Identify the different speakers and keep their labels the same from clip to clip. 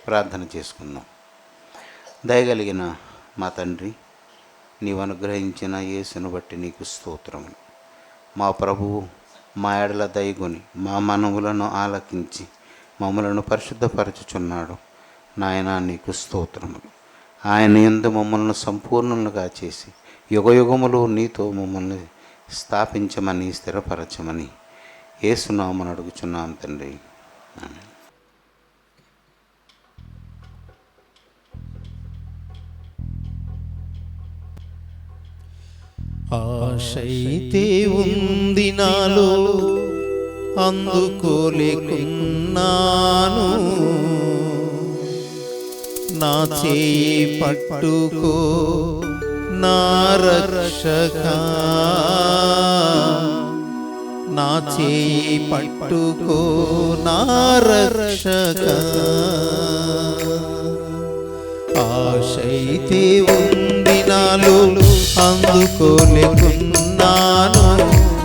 Speaker 1: ప్రార్థన చేసుకుందాం. దయగలిగిన మా తండ్రి, నీవు అనుగ్రహించిన యేసును బట్టి నీకు స్తోత్రములు. మా ప్రభువు మా ఎడల దయగొని మా మనవులను ఆలకించి మమ్మలను పరిశుద్ధపరచుచున్నాడు. నాయన నీకు స్తోత్రములు. ఆయన యందు మమ్మల్ని సంపూర్ణులుగా చేసి యుగయుగములు నీతో మమ్మల్ని స్థాపించమని స్థిరపరచమని యేసునామమున అడుగుచున్నాం తండ్రి. ఆమేన్.
Speaker 2: ఆశైతే ఉంది నాలో, అందుకోలేకున్నాను. నా చేయి పట్టుకో నా రక్షకా, నా చేయి పట్టుకో నా రక్షకా. ఆశైతే ఉంది నాలో, అందుకోలేకున్నాను.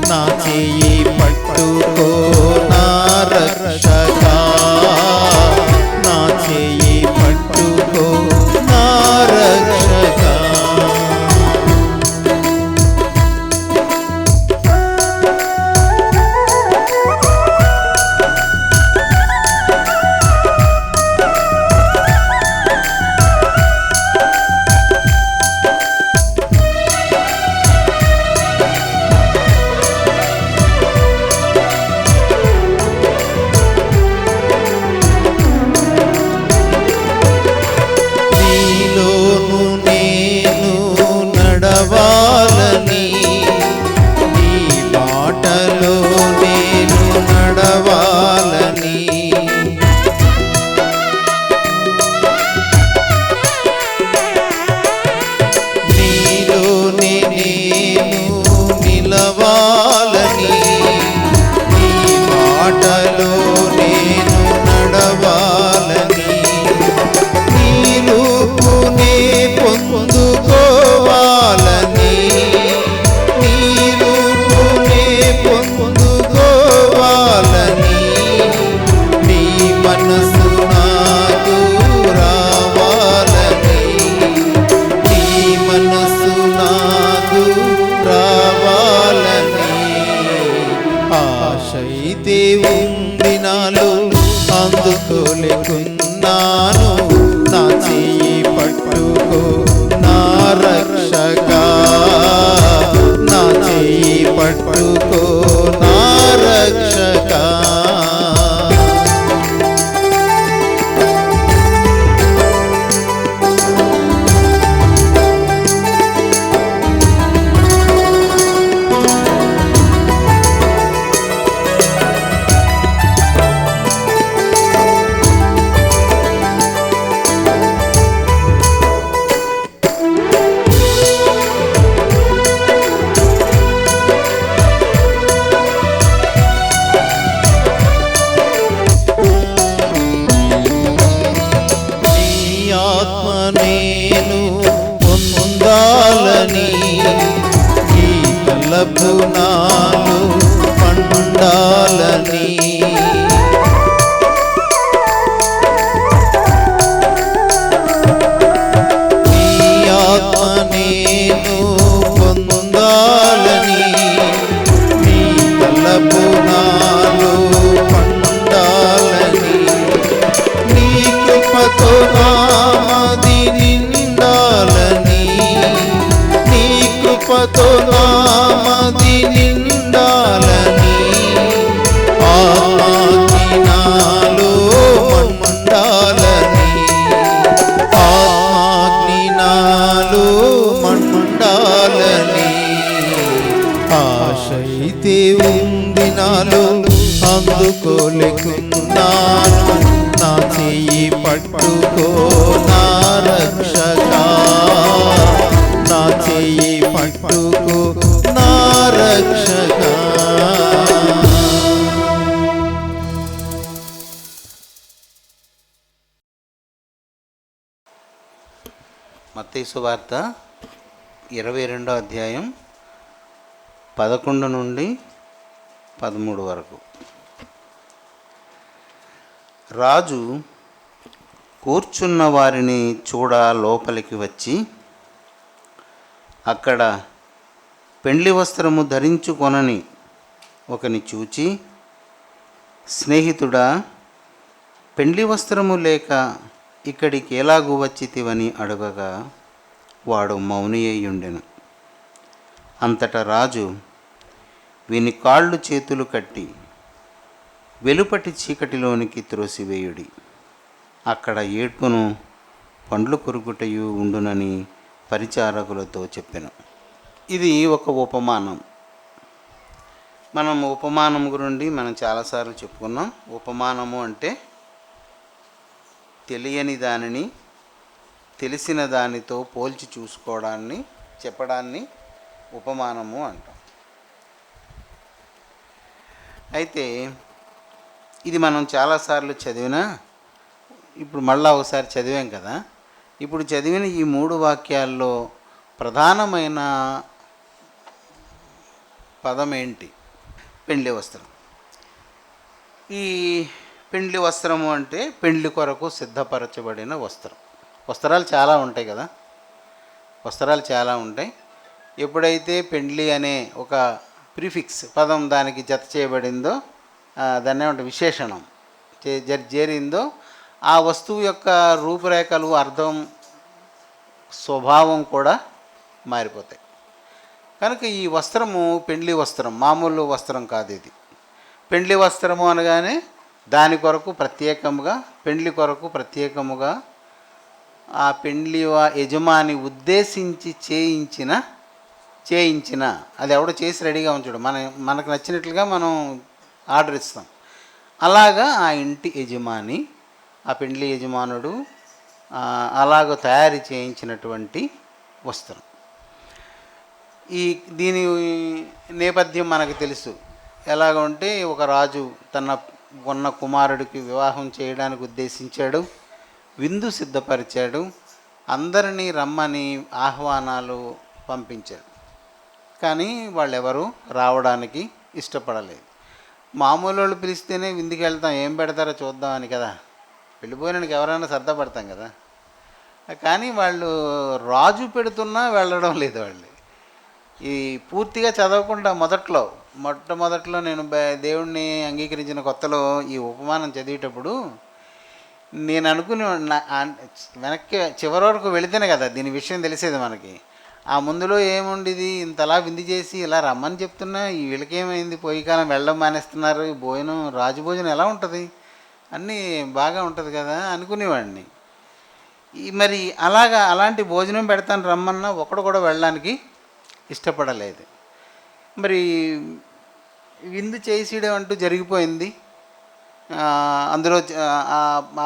Speaker 2: నా చేయి పట్టుకో నా రక్షకా, నా చేయి పట్టుకో నా రక్షకా. ఆశైతే ఉంది నాలో, అందుకోలేకున్నాను. నా చేయి పట్టుకో నా రక్షకా, నా చేయి పట్టుకో నా రక్షకా. నేను పొందాలని ఈ తలపు నాలో పండాలని, ఈ ఆత్మ నేను పొందాలని ఈ తలపు నాలో పండాలని. నీ కృపతో నామది నిండాలని, నీ కృపతో నామది నిండాలని. ఆత్మాగ్ని నాలో మండాలని, ఆత్మాగ్ని నాలో మండాలని. ఆశైతే ఉంది నాలో, అందుకోలేకున్నాను. నా చేయి పట్టుకో నా రక్షకా, నా చేయి పట్టుకో నా రక్షకా.
Speaker 1: మత్తయి సువార్త 22వ అధ్యాయం 11 నుండి 13 వరకు. రాజు కూర్చున్న వారిని చూడ లోపలికి వచ్చి అక్కడ పెండ్లి వస్త్రము ధరించుకొనని ఒకని చూచి, స్నేహితుడా, పెండ్లి వస్త్రము లేక ఇక్కడికి ఎలాగూ వచ్చితివని అడగగా వాడు మౌని అయ్యుండెను. అంతటా రాజు, వీని కాళ్ళు చేతులు కట్టి వెలుపటి చీకటిలోనికి త్రోసివేయుడి, అక్కడ ఏడ్పును పండ్లు కొరుకుటయు ఉండునని పరిచారకులతో చెప్పెను. ఇది ఒక ఉపమానం. ఉపమానం గురించి మనం చాలాసార్లు చెప్పుకున్నాం. ఉపమానము అంటే తెలియని దానిని తెలిసిన దానితో పోల్చి చూసుకోవడాన్ని చెప్పడాన్ని ఉపమానము అంటాం. అయితే ఇది మనం చాలాసార్లు చదివినా, ఇప్పుడు మళ్ళా ఒకసారి చదివాం కదా. ఇప్పుడు చదివిన ఈ 3 వాక్యాల్లో ప్రధానమైన పదం ఏంటి? పెండ్లి వస్త్రం. ఈ పెండ్లి వస్త్రము అంటే పెండ్లి కొరకు సిద్ధపరచబడిన వస్త్రం. వస్త్రాలు చాలా ఉంటాయి కదా, వస్త్రాలు చాలా ఉంటాయి. ఎప్పుడైతే పెండ్లి అనే ఒక ప్రిఫిక్స్ పదం దానికి జత చేయబడిందో, దాన్ని ఏమంటే విశేషణం చేరిందో, ఆ వస్తువు యొక్క రూపురేఖలు, అర్థం, స్వభావం కూడా మారిపోతాయి. కనుక ఈ వస్త్రము పెండ్లి వస్త్రం, మామూలు వస్త్రం కాదు ఇది. పెండ్లి వస్త్రము అనగానే దాని కొరకు ప్రత్యేకముగా, పెండ్లి కొరకు ప్రత్యేకముగా ఆ పెండ్లి యజమాని ఉద్దేశించి చేయించిన అది ఎవడో చేసి రెడీగా ఉంచాడు, మనకు నచ్చినట్లుగా మనం ఆర్డర్ ఇస్తాం. అలాగా ఆ ఇంటి యజమాని, ఆ పెండ్లి యజమానుడు అలాగ తయారు చేయించినటువంటి వస్త్రం. దీని నేపథ్యం మనకు తెలుసు. ఎలాగంటే ఒక రాజు తన ఉన్న కుమారుడికి వివాహం చేయడానికి ఉద్దేశించాడు, విందు సిద్ధపరిచాడు, అందరినీ రమ్మని ఆహ్వానాలు పంపించాడు. కానీ వాళ్ళెవరూ రావడానికి ఇష్టపడలేదు. మామూలు వాళ్ళు పిలిస్తేనే విందుకి వెళ్తాం, ఏం పెడతారో చూద్దామని కదా, వెళ్ళిపోయినానికి ఎవరైనా సర్దా పడతాం కదా. కానీ వాళ్ళు రాజు పెడుతున్నా వెళ్ళడం లేదు. వాళ్ళు ఈ పూర్తిగా చదవకుండా మొట్టమొదట్లో నేను దేవుణ్ణి అంగీకరించిన కొత్తలో ఈ ఉపమానం చదివేటప్పుడు నేను అనుకుని వెనక్కి చివరి వరకు వెళితేనే కదా దీని విషయం తెలిసేది మనకి. ఆ ముందులో ఏముండేది, ఇంతలా విందు చేసి ఇలా రమ్మని చెప్తున్నా ఈ వీళ్ళకేమైంది, పోయి కాలం వెళ్ళడం మానేస్తున్నారు, ఈ భోజనం రాజభోజనం ఎలా ఉంటుంది, అన్నీ బాగా ఉంటుంది కదా అనుకునేవాడిని. మరి అలాంటి భోజనం పెడతాను రమ్మన్నా ఒకడు కూడా వెళ్ళడానికి ఇష్టపడలేదు. మరి విందు చేసేయడం అంటూ జరిగిపోయింది. అందులో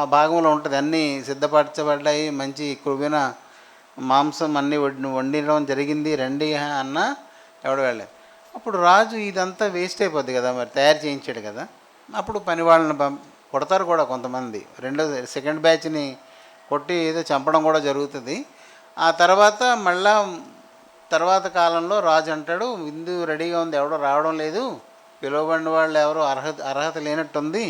Speaker 1: ఆ భాగంలో ఉంటుంది, అన్నీ సిద్ధపరచబడ్డాయి, మంచి కొవ్విన మాంసం అన్నీ వండడం జరిగింది, రండి అన్న ఎవడు వెళ్ళలేదు. అప్పుడు రాజు ఇదంతా వేస్ట్ అయిపోద్ది కదా, మరి తయారు చేయించాడు కదా. అప్పుడు పని వాళ్ళని కొడతారు కూడా కొంతమంది, సెకండ్ బ్యాచ్ని కొట్టి ఏదో చంపడం కూడా జరుగుతుంది. ఆ తర్వాత కాలంలో రాజు అంటాడు, విందు రెడీగా ఉంది, ఎవడో రావడం లేదు, పిలువబడిన వాళ్ళు ఎవరో అర్హత లేనట్టుంది,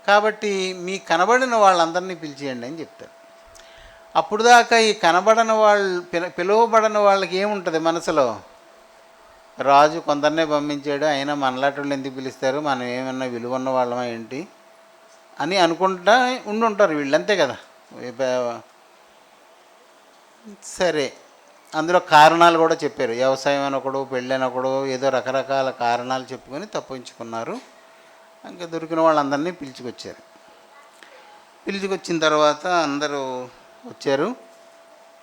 Speaker 1: కాబట్టి మీ కనబడిన వాళ్ళందరినీ పిలిచేయండి అని చెప్తారు. అప్పుడు దాకా ఈ కనబడని పిలువబడిన వాళ్ళకి ఏముంటుంది మనసులో, రాజు కొందరినే పంపించాడు, అయినా మనలాంటి వాళ్ళు ఎందుకు పిలుస్తారు, మనం ఏమన్నా విలువన్న వాళ్ళమా ఏంటి అని అనుకుంటా ఉండుంటారు వీళ్ళు, అంతే కదా. సరే, అందులో కారణాలు కూడా చెప్పారు. వ్యవసాయం అనొకడు, పెళ్ళనొకడు, ఏదో రకరకాల కారణాలు చెప్పుకొని తప్పించుకున్నారు. ఇంకా దొరికిన వాళ్ళందరినీ పిలుచుకొచ్చారు. పిలుచుకొచ్చిన తర్వాత అందరూ వచ్చారు.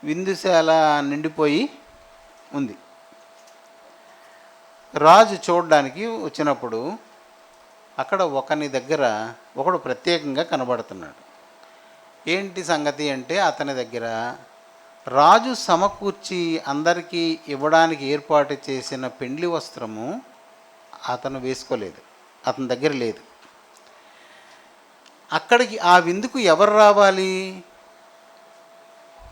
Speaker 1: విందుశాల నిండిపోయి ఉంది. రాజు చూడడానికి వచ్చినప్పుడు అక్కడ ఒకని దగ్గర ఒకడు ప్రత్యేకంగా కనబడుతున్నాడు. ఏంటి సంగతి అంటే, అతని దగ్గర రాజు సమకూర్చి అందరికీ ఇవ్వడానికి ఏర్పాటు చేసిన పెండ్లి వస్త్రము అతను వేసుకోలేదు, అతని దగ్గర లేదు. అక్కడికి ఆ విందుకు ఎవరు రావాలి?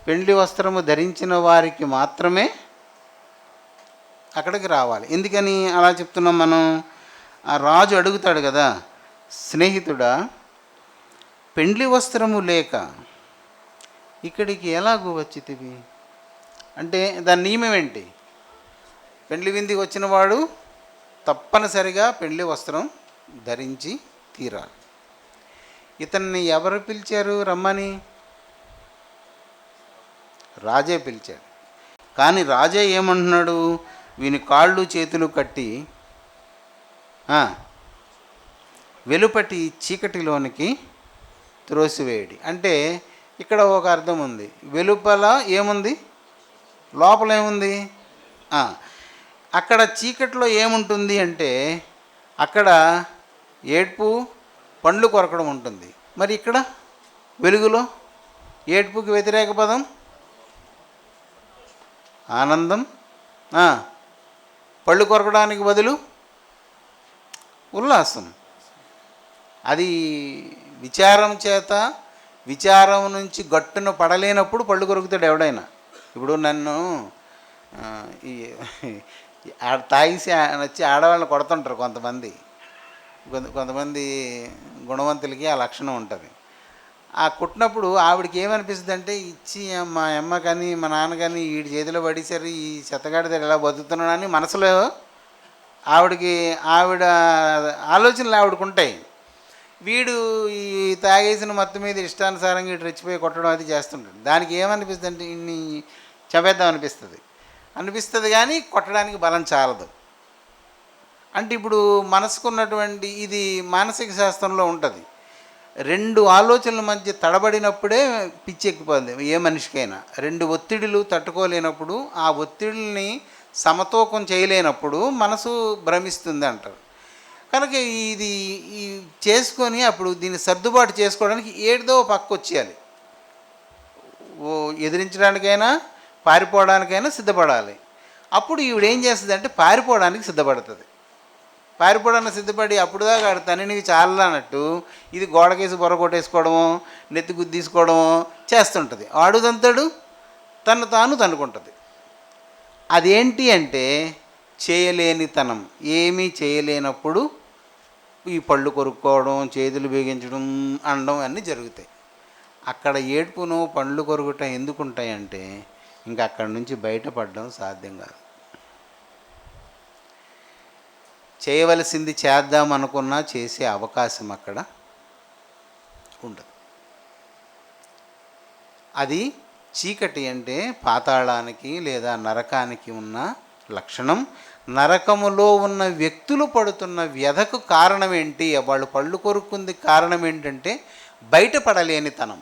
Speaker 1: పెండ్లి వస్త్రము ధరించిన వారికి మాత్రమే అక్కడికి రావాలి. ఎందుకని అలా చెప్తున్నాం మనం? ఆ రాజు అడుగుతాడు కదా, స్నేహితుడా, పెండ్లి వస్త్రము లేక ఇక్కడికి ఎలాగూ వచ్చితివి అంటే దాని నియమం ఏంటి? పెండ్లి విందుకి వచ్చినవాడు తప్పనిసరిగా పెండ్లి వస్త్రం ధరించి తీరాలి. ఇతన్ని ఎవరు పిలిచారు రమ్మని? రాజే పిలిచాడు. కానీ రాజే ఏమంటున్నాడు? వీని కాళ్ళు చేతులు కట్టి వెలుపటి చీకటిలోనికి త్రోసివేయడి. అంటే ఇక్కడ ఒక అర్థం ఉంది. వెలుపల ఏముంది, లోపల ఏముంది? అక్కడ చీకటిలో ఏముంటుంది అంటే అక్కడ ఏడ్పు, పండ్లు కొరకడం ఉంటుంది. మరి ఇక్కడ వెలుగులో ఏడ్పుకి వ్యతిరేక పదం ఆనందం, పళ్ళు కొరకడానికి బదులు ఉల్లాసం. అది విచారం చేత, విచారం నుంచి గట్టున పడలేనప్పుడు పళ్ళు కొరుకుతాడు ఎవడైనా. ఇప్పుడు నన్ను ఈ తాగిసి వచ్చి ఆడవాళ్ళని కొడుతుంటారు కొంతమంది గుణవంతులకి ఆ లక్షణం ఉంటుంది. ఆ కుట్టినప్పుడు ఆవిడకి ఏమనిపిస్తుంది అంటే, ఇచ్చి మా అమ్మ కానీ మా నాన్న కానీ వీడి చేతిలో పడేసరి ఈ చెత్తగాడితో ఎలా బతుకుతున్నాడని మనసులో ఆవిడ ఆలోచనలు ఆవిడకు ఉంటాయి. వీడు ఈ తాగేసిన మొత్తం మీద ఇష్టానుసారంగా ఇటు రెచ్చిపోయి కొట్టడం అది చేస్తుంటాడు. దానికి ఏమనిపిస్తుంది అంటే ఇన్ని చంపేద్దాం అనిపిస్తుంది కానీ కొట్టడానికి బలం చాలదు. అంటే ఇప్పుడు మనసుకున్నటువంటి ఇది మానసిక శాస్త్రంలో ఉంటుంది. రెండు ఆలోచనల మధ్య తడబడినప్పుడే పిచ్చెక్కిపోతుంది ఏ మనిషికైనా. రెండు ఒత్తిడులు తట్టుకోలేనప్పుడు, ఆ ఒత్తిడిని సమతూకం చేయలేనప్పుడు మనసు భ్రమిస్తుంది అంటారు. కనుక ఇది చేసుకొని అప్పుడు దీన్ని సర్దుబాటు చేసుకోవడానికి ఏదో పక్క వచ్చేయాలి. ఎదిరించడానికైనా పారిపోవడానికైనా సిద్ధపడాలి. అప్పుడు ఈవిడేం చేస్తుంది అంటే పారిపోవడానికి సిద్ధపడుతుంది. పారిపోవడానికి సిద్ధపడి అప్పుడు దాకా తననికి చాలా అన్నట్టు ఇది గోడకేసి బొర కొట్టేసుకోవడమో నెత్తి గుద్దీసుకోవడమో చేస్తుంటుంది. ఆడుదంతాడు తను తాను తనుకుంటుంది. అదేంటి అంటే చేయలేనితనం. ఏమీ చేయలేనప్పుడు ఈ పళ్ళు కొరుక్కోవడం, చేతులు బిగించడం, అనడం అన్నీ జరుగుతాయి. అక్కడ ఏడ్పును పండ్లు కొరుకుట ఎందుకుంటాయంటే ఇంకా అక్కడి నుంచి బయటపడడం సాధ్యం కాదు. చేయవలసింది చేద్దాం అనుకున్నా చేసే అవకాశం అక్కడ ఉండదు. అది చీకటి అంటే పాతాళానికి లేదా నరకానికి ఉన్న లక్షణం. నరకములో ఉన్న వ్యక్తులు పడుతున్న వ్యధకు కారణం ఏంటి? వాళ్ళు పళ్ళు కొరుక్కుంది కారణం ఏంటంటే బయటపడలేనితనం.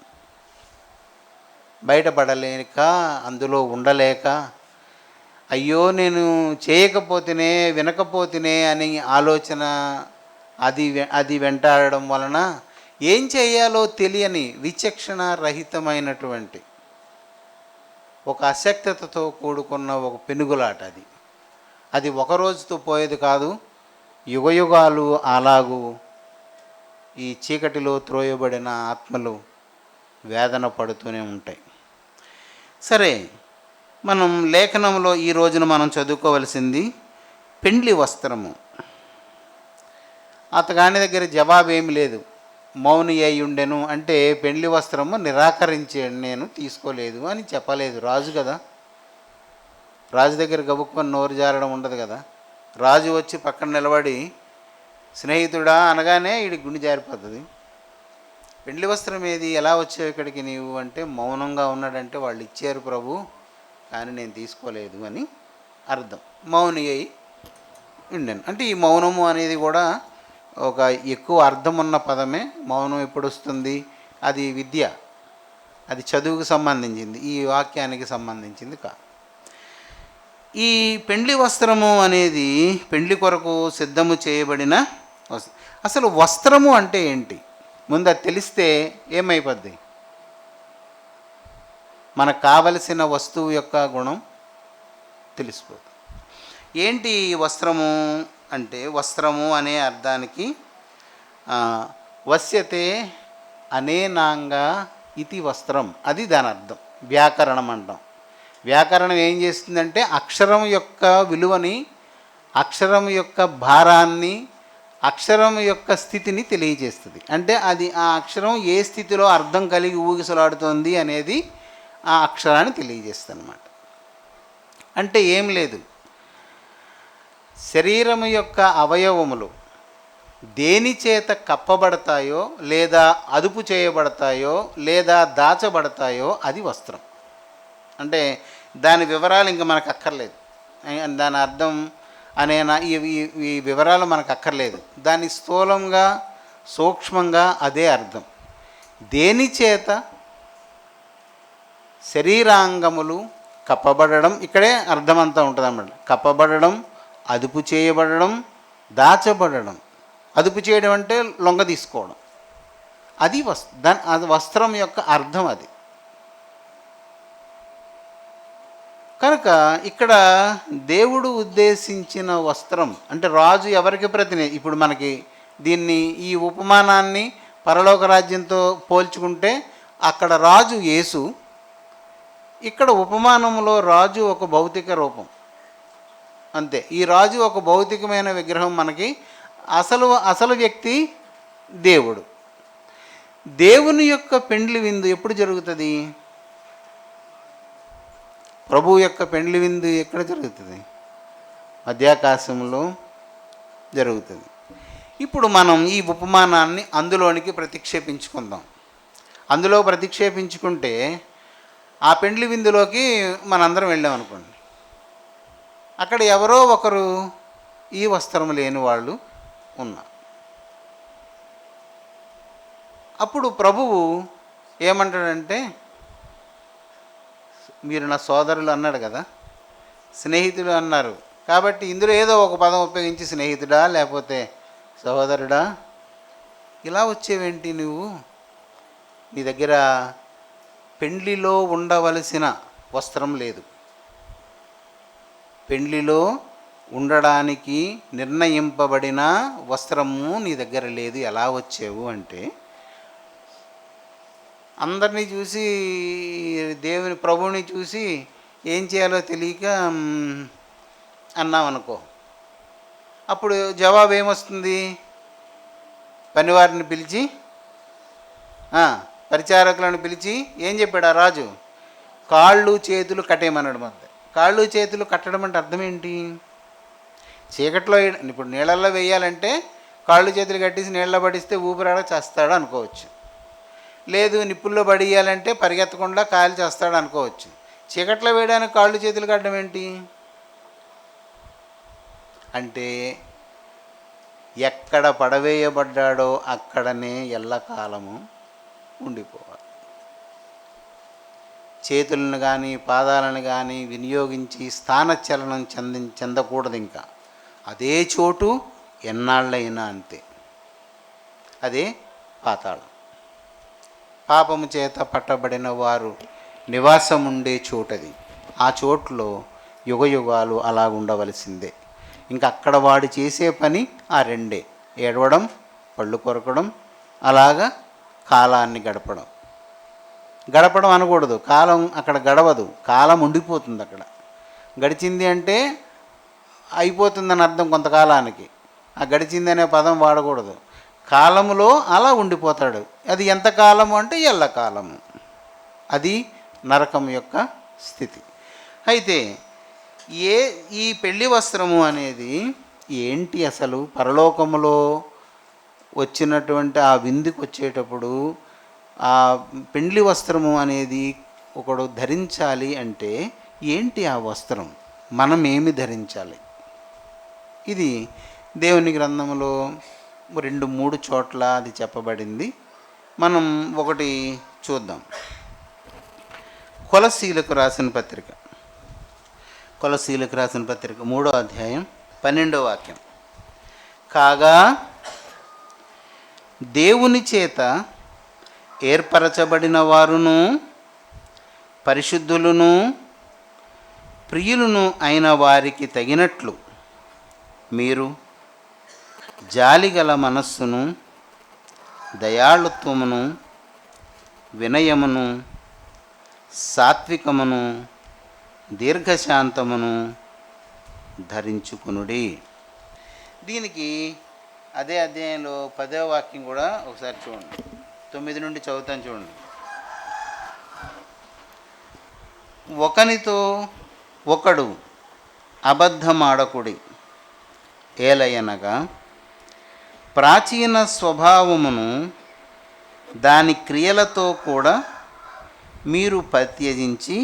Speaker 1: బయటపడలేక, అందులో ఉండలేక, అయ్యో నేను చేయకపోతేనే వినకపోతేనే అని ఆలోచన అది వెంటాడడం వలన ఏం చేయాలో తెలియని విచక్షణ రహితమైనటువంటి ఒక అశక్తతతో కూడుకున్న ఒక పెనుగులాట. అది ఒక రోజుతో పోయేది కాదు. యుగయుగాలు అలాగూ ఈ చీకటిలో త్రోయబడిన ఆత్మలు వేదన పడుతూనే ఉంటాయి. సరే, మనం లేఖనంలో ఈ రోజున మనం చదువుకోవలసింది పెండ్లి వస్త్రము. అతగాని దగ్గర జవాబు ఏమి లేదు. మౌని అయి ఉండెను అంటే పెండ్లి వస్త్రము నిరాకరించాడు, నేను తీసుకోలేదు అని చెప్పలేదు. రాజు కదా, రాజు దగ్గర గబుక్కొని నోరు జారడం ఉండదు కదా. రాజు వచ్చి పక్కన నిలబడి స్నేహితుడా అనగానే వీడి గుండె జారిపోతుంది. పెండ్లి వస్త్రం ఏది, ఎలా వచ్చావు ఇక్కడికి నీవు అంటే మౌనంగా ఉన్నాడంటే వాళ్ళు ఇచ్చారు ప్రభు కానీ నేను తీసుకోలేదు అని అర్థం. మౌని అయి ఉండెను అంటే ఈ మౌనము అనేది కూడా ఒక ఎక్కువ అర్థం ఉన్న పదమే. మౌనం ఎప్పుడు వస్తుంది? అది విద్య, అది చదువుకు సంబంధించింది, ఈ వాక్యానికి సంబంధించింది కాదు. ఈ పెండ్లి వస్త్రము అనేది పెండ్లి కొరకు సిద్ధము చేయబడిన వస్త్రం. అసలు వస్త్రము అంటే ఏంటి ముందు అది తెలిస్తే ఏమైపోద్ది? మనకు కావలసిన వస్తువు యొక్క గుణం తెలిసిపోతుంది. ఏంటి వస్త్రము అంటే, వస్త్రము అనే అర్థానికి వస్యతే అనేనాంగా ఇది వస్త్రం, అది దాని అర్థం. వ్యాకరణం అంటాం. వ్యాకరణం ఏం చేస్తుందంటే అక్షరం యొక్క విలువని, అక్షరం యొక్క భారాన్ని, అక్షరం యొక్క స్థితిని తెలియజేస్తుంది. అంటే అది ఆ అక్షరం ఏ స్థితిలో అర్థం కలిగి ఊగిసలాడుతోంది అనేది ఆ అక్షరాన్ని తెలియజేస్తుంది అన్నమాట. అంటే ఏం లేదు, శరీరము యొక్క అవయవములు దేని చేత కప్పబడతాయో లేదా అదుపు చేయబడతాయో లేదా దాచబడతాయో అది వస్త్రం. అంటే దాని వివరాలు ఇంకా మనకు అక్కర్లేదు, దాని అర్థం అనే ఈ వివరాలు మనకు అక్కర్లేదు. దాని స్థూలంగా సూక్ష్మంగా అదే అర్థం. దేని చేత శరీరాంగములు కప్పబడడం, ఇక్కడే అర్థమంతా ఉంటుంది అన్నమాట. కప్పబడడం, అదుపు చేయబడడం, దాచబడడం. అదుపు చేయడం అంటే లొంగ తీసుకోవడం, అది అది వస్త్రం యొక్క అర్థం అది. కనుక ఇక్కడ దేవుడు ఉద్దేశించిన వస్త్రం అంటే రాజు ఎవరికి ప్రతినిధి. ఇప్పుడు మనకి దీన్ని ఈ ఉపమానాన్ని పరలోక రాజ్యంతో పోల్చుకుంటే అక్కడ రాజు యేసు, ఇక్కడ ఉపమానంలో రాజు ఒక భౌతిక రూపం అంతే. ఈ రాజు ఒక భౌతికమైన విగ్రహం, మనకి అసలు వ్యక్తి దేవుడు. దేవుని యొక్క పెండ్లి విందు ఎప్పుడు జరుగుతుంది? ప్రభువు యొక్క పెండ్లి విందు ఎక్కడ జరుగుతుంది? మధ్యాకాశంలో జరుగుతుంది. ఇప్పుడు మనం ఈ ఉపమానాన్ని అందులోనికి ప్రతిక్షేపించుకుందాం. అందులో ప్రతిక్షేపించుకుంటే ఆ పెండ్లి విందులోకి మనందరం వెళ్ళాం అనుకోండి. అక్కడ ఎవరో ఒకరు ఈ వస్త్రం లేని వాళ్ళు ఉన్నారు. అప్పుడు ప్రభువు ఏమంటాడంటే, మీరు నా సోదరులు అన్నాడు కదా, స్నేహితుడు అన్నారు కాబట్టి ఇందులో ఏదో ఒక పదం ఉపయోగించి స్నేహితుడా లేకపోతే సహోదరుడా ఇలా వచ్చేవేంటి నువ్వు? నీ దగ్గర పెండ్లిలో ఉండవలసిన వస్త్రం లేదు, పెండ్లిలో ఉండడానికి నిర్ణయింపబడిన వస్త్రము నీ దగ్గర లేదు, ఎలా వచ్చావు అంటే, అందరినీ చూసి దేవుని ప్రభువుని చూసి ఏం చేయాలో తెలియక అన్నామనుకో, అప్పుడు జవాబు ఏమొస్తుంది? పనివారిని పిలిచి పరిచారకులను పిలిచి ఏం చెప్పాడు ఆ రాజు? కాళ్ళు చేతులు కట్టేయమన్నాడు. మన కాళ్ళు చేతులు కట్టడం అంటే అర్థం ఏంటి? చీకట్లో ఇప్పుడు నీళ్ళల్లో వేయాలంటే కాళ్ళు చేతులు కట్టేసి నీళ్ళలో పడిస్తే ఊపిరాడ చేస్తాడు అనుకోవచ్చు. లేదు నిప్పుల్లో పడియాలంటే పరిగెత్తకుండా కాలు చేస్తాడు అనుకోవచ్చు. చీకట్లో వేయడానికి కాళ్ళు చేతులు కట్టడం ఏంటి అంటే, ఎక్కడ పడవేయబడ్డాడో అక్కడనే ఎల్లకాలము ఉండిపోవాలి. చేతులను కానీ పాదాలను కానీ వినియోగించి స్థానచలనం చెందకూడదు. ఇంకా అదే చోటు ఎన్నాళ్ళైనా అంతే. అదే పాతాళం. పాపము చేత పట్టబడిన వారు నివాసం ఉండే చోటది. ఆ చోట్లో యుగయుగాలు అలా ఉండవలసిందే. ఇంకా అక్కడ వాడు చేసే పని ఆ రెండే: ఏడవడం, పళ్ళు కొరకడం, అలాగా కాలాన్ని గడపడం అనకూడదు. కాలం అక్కడ గడవదు, కాలం ఉండిపోతుంది. అక్కడ గడిచింది అంటే అయిపోతుందని అర్థం కొంతకాలానికి. ఆ గడిచింది అనే పదం వాడకూడదు. కాలములో అలా ఉండిపోతాడు. అది ఎంతకాలము అంటే ఎల్లకాలము. అది నరకం యొక్క స్థితి. అయితే ఈ పెళ్లి వస్త్రము అనేది ఏంటి అసలు? పరలోకములో వచ్చినటువంటి ఆ విందుకు వచ్చేటప్పుడు ఆ పెండ్లి వస్త్రము అనేది ఒకడు ధరించాలి అంటే ఏంటి ఆ వస్త్రం? మనం ఏమి ధరించాలి? ఇది దేవుని గ్రంథంలో 2-3 చోట్ల అది చెప్పబడింది. మనం ఒకటి చూద్దాం. కొలస్సీలకు రాసిన పత్రిక 3వ అధ్యాయం 12వ వాక్యం. కాగా దేవుని చేత ఏర్పరచబడిన వారును పరిశుద్ధులను ప్రియులను అయిన వారికి తగినట్లు మీరు జాలిగల మనస్సును, దయాళుత్వమును, వినయమును, సాత్వికమును, దీర్ఘశాంతమును ధరించుకునుడి. దీనికి అదే అధ్యాయంలో 10వ వాక్యం కూడా ఒకసారి చూడండి. 9 నుండి చదువుతాను చూడండి. ఒకనితో ఒకడు అబద్ధమాడకుడి, ఏలయనగా ప్రాచీన స్వభావమును దాని క్రియలతో కూడా మీరు పరిత్యజించి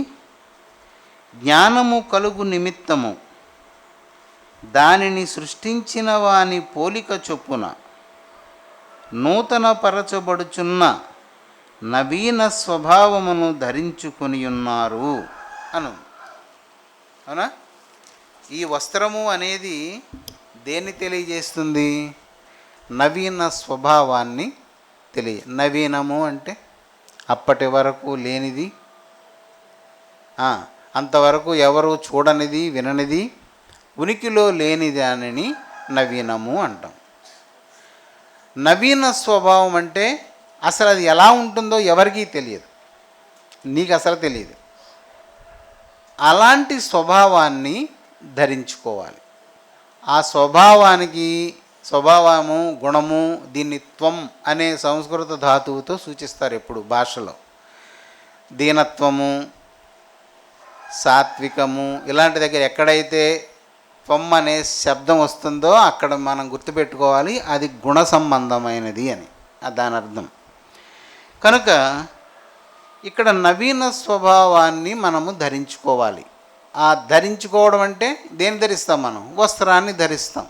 Speaker 1: జ్ఞానము కలుగు నిమిత్తము దానిని సృష్టించిన వాని పోలిక చొప్పున నూతన పరచబడుచున్న నవీన స్వభావమును ధరించుకొని ఉన్నారు అను. అవునా? ఈ వస్త్రము అనేది దేన్ని తెలియజేస్తుంది? నవీన స్వభావాన్ని నవీనము అంటే అప్పటి వరకు లేనిది, అంతవరకు ఎవరు చూడనిది, విననిది, ఉనికిలో లేని దానిని నవీనము అంటాం. నవీన స్వభావం అంటే అసలు అది ఎలా ఉంటుందో ఎవరికీ తెలియదు, నీకు అసలు తెలియదు. అలాంటి స్వభావాన్ని ధరించుకోవాలి. ఆ స్వభావము, గుణము, దీన్ని త్వం అనే సంస్కృత ధాతువుతో సూచిస్తారు ఎప్పుడు భాషలో. దీనత్వము, సాత్వికము, ఇలాంటి దగ్గర ఎక్కడైతే త్వం అనే శబ్దం వస్తుందో అక్కడ మనం గుర్తుపెట్టుకోవాలి అది గుణ సంబంధమైనది అని దాని అర్థం. కనుక ఇక్కడ నవీన స్వభావాన్ని మనము ధరించుకోవాలి. ఆ ధరించుకోవడం అంటే దేన్ని ధరిస్తాం? మనం వస్త్రాన్ని ధరిస్తాం.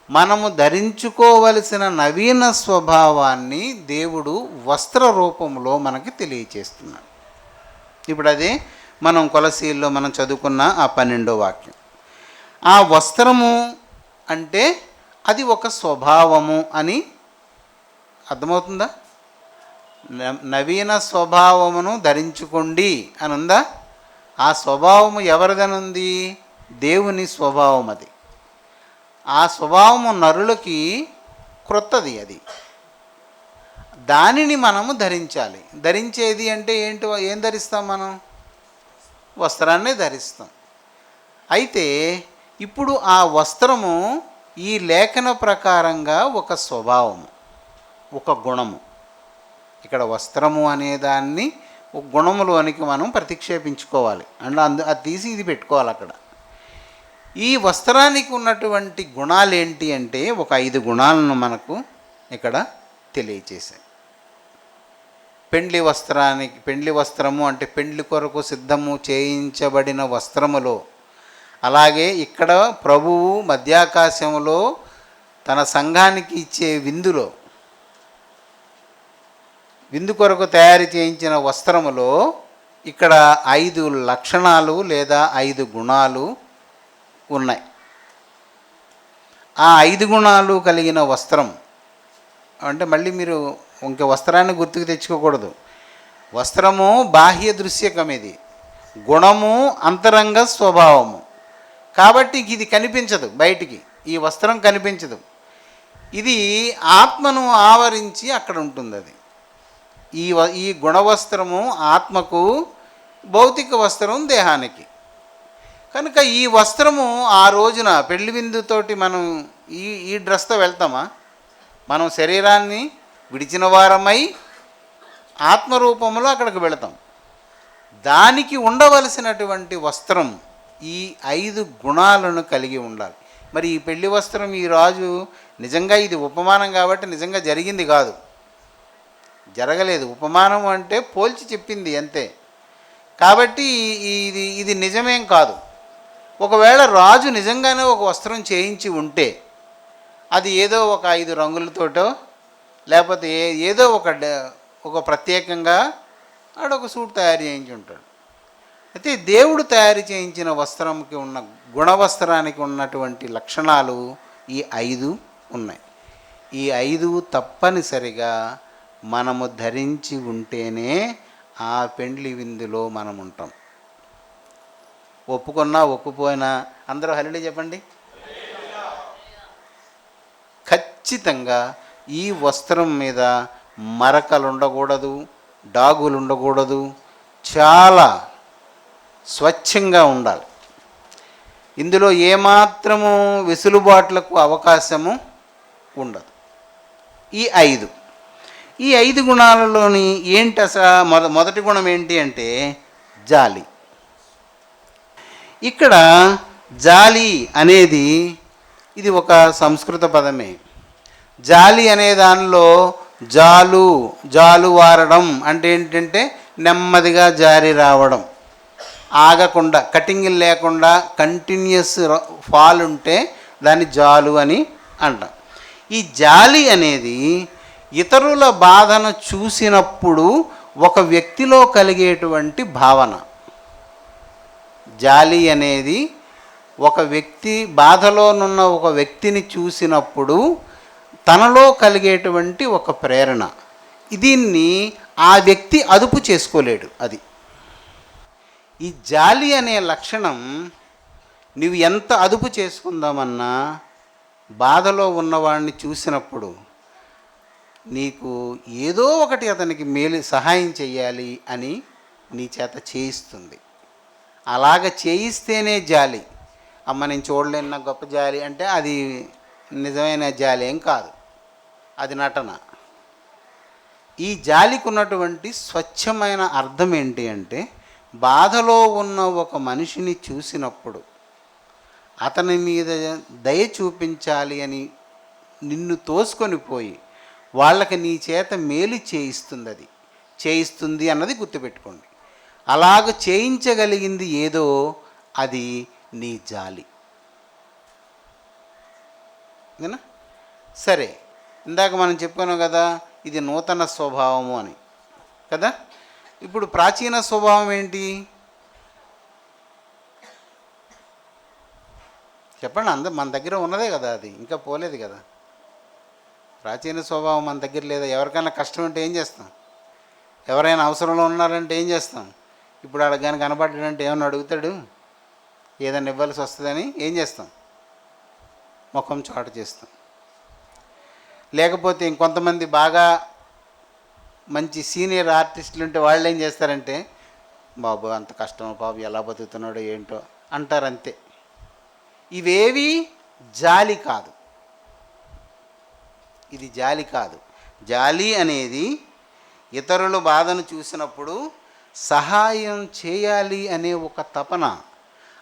Speaker 1: మనము ధరించుకోవలసిన నవీన స్వభావాన్ని దేవుడు వస్త్ర రూపంలో మనకి తెలియచేస్తున్నాడు. ఇప్పుడు అదే మనం కొలసీల్లో మనం చదువుకున్న ఆ 12వ వాక్యం. ఆ వస్త్రము అంటే అది ఒక స్వభావము అని అర్థమవుతుందా? నవీన స్వభావమును ధరించుకోండి అని ఉందా? ఆ స్వభావము ఎవరిదనుంది? దేవుని స్వభావం అది. ఆ స్వభావము నరులకి క్రొత్తది, అది దానిని మనము ధరించాలి. ధరించేది అంటే ఏంటి? ఏం ధరిస్తాం మనం? వస్త్రాన్నే ధరిస్తాం. అయితే ఇప్పుడు ఆ వస్త్రము ఈ లేఖన ప్రకారంగా ఒక స్వభావము, ఒక గుణము. ఇక్కడ వస్త్రము అనేదాన్ని ఒక గుణములోనికి మనం ప్రతిక్షేపించుకోవాలి. అంటే అది తీసి ఇది పెట్టుకోవాలి అక్కడ. ఈ వస్త్రానికి ఉన్నటువంటి గుణాలు ఏంటి అంటే ఒక 5 గుణాలను మనకు ఇక్కడ తెలియచేశాయి. పెండ్లి వస్త్రము అంటే పెండ్లి కొరకు సిద్ధము చేయించబడిన వస్త్రములో, అలాగే ఇక్కడ ప్రభువు మధ్యాకాశంలో తన సంఘానికి ఇచ్చే విందు కొరకు తయారు చేయించిన వస్త్రములో ఇక్కడ 5 లక్షణాలు లేదా 5 గుణాలు ఉన్నాయి. ఆ 5 గుణాలు కలిగిన వస్త్రం అంటే మళ్ళీ మీరు ఇంక వస్త్రాన్ని గుర్తుకు తెచ్చుకోకూడదు. వస్త్రము బాహ్య దృశ్యకం, ఇది గుణము అంతరంగ స్వభావము. కాబట్టి ఇది కనిపించదు బయటికి, ఈ వస్త్రం కనిపించదు. ఇది ఆత్మను ఆవరించి అక్కడ ఉంటుంది. అది ఈ గుణవస్త్రము ఆత్మకు, భౌతిక వస్త్రం దేహానికి. కనుక ఈ వస్త్రము ఆ రోజున పెళ్లి విందుతోటి మనం ఈ డ్రెస్తో వెళ్తామా? మనం శరీరాన్ని విడిచిన వారమై ఆత్మరూపంలో అక్కడికి వెళతాం. దానికి ఉండవలసినటువంటి వస్త్రం ఈ 5 గుణాలను కలిగి ఉండాలి. మరి ఈ పెళ్లి వస్త్రం ఈ రాజు నిజంగా ఇది ఉపమానం కాబట్టి నిజంగా జరిగింది కాదు, జరగలేదు. ఉపమానం అంటే పోల్చి చెప్పింది అంతే. కాబట్టి ఇది నిజమేం కాదు. ఒకవేళ రాజు నిజంగానే ఒక వస్త్రం చేయించి ఉంటే అది ఏదో ఒక 5 రంగులతోటో లేకపోతే ఏదో ఒక ప్రత్యేకంగా ఆడొక సూట్ తయారు చేయించి ఉంటాడు. అయితే దేవుడు తయారు చేయించిన వస్త్రంకి ఉన్న గుణవస్త్రానికి ఉన్నటువంటి లక్షణాలు ఈ 5 ఉన్నాయి. ఈ 5 తప్పనిసరిగా మనము ధరించి ఉంటేనే ఆ పెండ్లి విందులో మనం ఉంటాం. ఒప్పుకున్నా ఒప్పుపోయినా అందరూ హల్లెలూయా చెప్పండి. ఖచ్చితంగా ఈ వస్త్రం మీద మరకలు ఉండకూడదు, డాగులు ఉండకూడదు, చాలా స్వచ్ఛంగా ఉండాలి. ఇందులో ఏమాత్రము వెసులుబాట్లకు అవకాశము ఉండదు. ఈ 5 గుణాలలోని ఏంటి అసలు? మొదటి గుణం ఏంటి అంటే జాలి. ఇక్కడ జాలి అనేది ఇది ఒక సంస్కృత పదమే. జాలి అనే దానిలో జాలు వారడం అంటే ఏంటంటే నెమ్మదిగా జారి రావడం, ఆగకుండా, కటింగ్ లేకుండా కంటిన్యూస్ ఫాల్ ఉంటే దాన్ని జాలు అని అంటాం. ఈ జాలి అనేది ఇతరుల బాధను చూసినప్పుడు ఒక వ్యక్తిలో కలిగేటువంటి భావన. జాలి అనేది ఒక వ్యక్తి బాధలోనున్న ఒక వ్యక్తిని చూసినప్పుడు తనలో కలిగేటువంటి ఒక ప్రేరణ. దీన్ని ఆ వ్యక్తి అదుపు చేసుకోలేడు. అది ఈ జాలి అనే లక్షణం నువ్వు ఎంత అదుపు చేసుకుందామన్నా బాధలో ఉన్నవాడిని చూసినప్పుడు నీకు ఏదో ఒకటి అతనికి సహాయం చేయాలి అని నీ చేత చేయిస్తుంది. అలాగ చేయిస్తేనే జాలి. అమ్మ నేను చూడలేను, నాకు గొప్ప జాలి అంటే అది నిజమైన జాలి ఏం కాదు, అది నటన. ఈ జాలికి ఉన్నటువంటి స్వచ్ఛమైన అర్థం ఏంటి అంటే, బాధలో ఉన్న ఒక మనిషిని చూసినప్పుడు అతని మీద దయ చూపించాలి అని నిన్ను తోసుకొని పోయి వాళ్ళకి నీ చేత మేలు చేయిస్తుంది అన్నది గుర్తుపెట్టుకోండి. అలాగ చేయించగలిగింది ఏదో అది నీ జాలి. సరే, ఇందాక మనం చెప్పుకున్నాం కదా, ఇది నూతన స్వభావము అని కదా. ఇప్పుడు ప్రాచీన స్వభావం ఏంటి చెప్పండి. మన దగ్గర ఉన్నదే కదా, అది ఇంకా పోలేదు కదా. ప్రాచీన స్వభావం మన దగ్గర లేదా? ఎవరికైనా కష్టం అంటే ఏం చేస్తాం? ఎవరైనా అవసరంలో ఉన్నారంటే ఏం చేస్తాం? ఇప్పుడు ఆడ కానీ కనబడ్డాడంటే ఏమన్నా అడుగుతాడు, ఏదైనా ఇవ్వాల్సి వస్తుందని ఏం చేస్తాం? ముఖం చాటు చేస్తాం. లేకపోతే ఇంకొంతమంది బాగా మంచి సీనియర్ ఆర్టిస్టులు ఉంటే వాళ్ళు ఏం చేస్తారంటే, బాబు అంత కష్టమో బాబు ఎలా బతుకుతున్నాడో ఏంటో అంటారు, అంతే. ఇవేవి జాలి కాదు. ఇది జాలి కాదు. జాలి అనేది ఇతరుల బాధను చూసినప్పుడు సహాయం చేయాలి అనే ఒక తపన,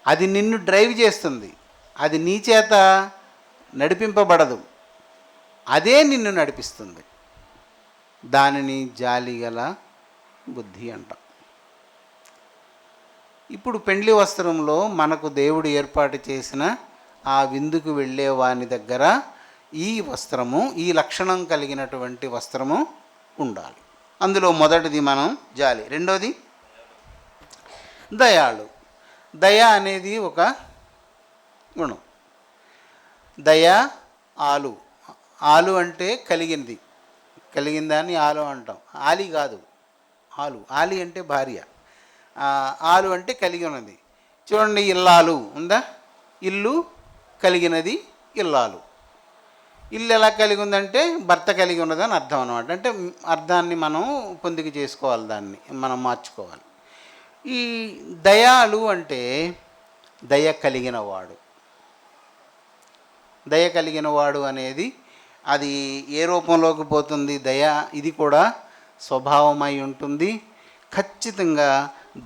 Speaker 1: అది నిన్ను డ్రైవ్ చేస్తుంది. అది నీ చేత నడిపింపబడదు, అదే నిన్ను నడిపిస్తుంది. దానిని జాలి గల బుద్ధి అంటాం. ఇప్పుడు పెండ్లి వస్త్రంలో మనకు దేవుడు ఏర్పాటు చేసిన ఆ విందుకు వెళ్ళే వాని దగ్గర ఈ వస్త్రము, ఈ లక్షణం కలిగినటువంటి వస్త్రము ఉండాలి. అందులో మొదటిది మనం జాలి. రెండోది దయాళు. దయ అనేది ఒక గుణం. దయ ఆలు అంటే కలిగిందాన్ని ఆలు అంటాం. ఆలి కాదు, ఆలి అంటే భార్య, ఆలు అంటే కలిగి ఉన్నది. చూడండి, ఇల్లాలు ఉందా? ఇల్లు కలిగినది ఇల్లాలు. ఇల్లు ఎలా కలిగి ఉందంటే భర్త కలిగి ఉన్నదని అర్థం అన్నమాట. అంటే అర్థాన్ని మనం పొందిక చేసుకోవాలి, దాన్ని మనం మార్చుకోవాలి. ఈ దయాలు అంటే దయ కలిగినవాడు. దయ కలిగినవాడు అనేది అది ఏ రూపంలోకి పోతుంది? దయ ఇది కూడా స్వభావమై ఉంటుంది. ఖచ్చితంగా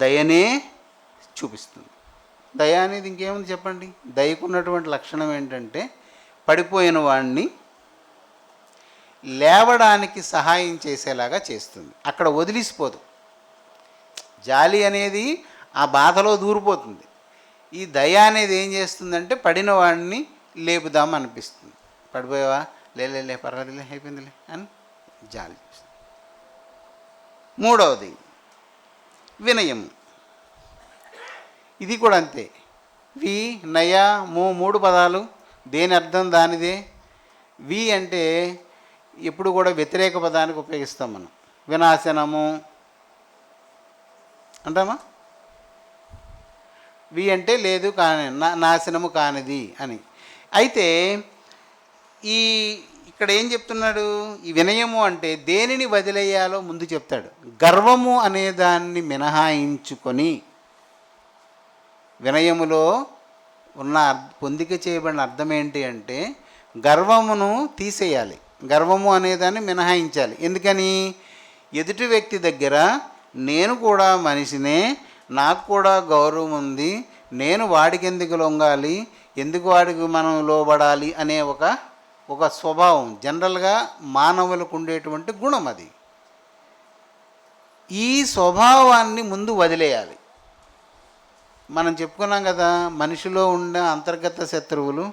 Speaker 1: దయనే చూపిస్తుంది. దయ అనేది ఇంకేముంది చెప్పండి? దయకున్నటువంటి లక్షణం ఏంటంటే పడిపోయిన వాడిని లేవడానికి సహాయం చేసేలాగా చేస్తుంది. అక్కడ వదిలిసిపోదు. జాలి అనేది ఆ బాధలో దూరిపోతుంది. ఈ దయ అనేది ఏం చేస్తుందంటే పడిన వాడిని లేపుదాం అనిపిస్తుంది. పడిపోయావా, లే పర్వాలేదులే, అయిపోయిందిలే అని జాలి చేస్తుంది. మూడవది వినయము. ఇది కూడా అంతే. వి, నయ, మూడు పదాలు దేని అర్థం దానిదే. వి అంటే ఎప్పుడు కూడా వ్యతిరేక పదానికి ఉపయోగిస్తాం మనం. వినాశనము అంటామా? వి అంటే లేదు కాని, నాశనము కానిది అని. అయితే ఇక్కడ ఏం చెప్తున్నాడు? ఈ వినయము అంటే దేనిని వదిలేయాలో ముందు చెప్తాడు. గర్వము అనే దాన్ని మినహాయించుకొని వినయములో ఉన్న పొందిక చేయబడిన అర్థం ఏంటి అంటే గర్వమును తీసేయాలి. గర్వము అనేదాన్ని మినహాయించాలి. ఎందుకని? ఎదుటి వ్యక్తి దగ్గర నేను కూడా మనిషినే, నాకు కూడా గౌరవం ఉంది, నేను వాడికి ఎందుకు లొంగాలి, ఎందుకు వాడికి మనం లోబడాలి అనే ఒక స్వభావం జనరల్గా మానవులకు ఉండేటువంటి గుణం అది. ఈ స్వభావాన్ని ముందు వదిలేయాలి. మనం చెప్పుకున్నాం కదా, మనిషిలో ఉండే అంతర్గత శత్రువులు,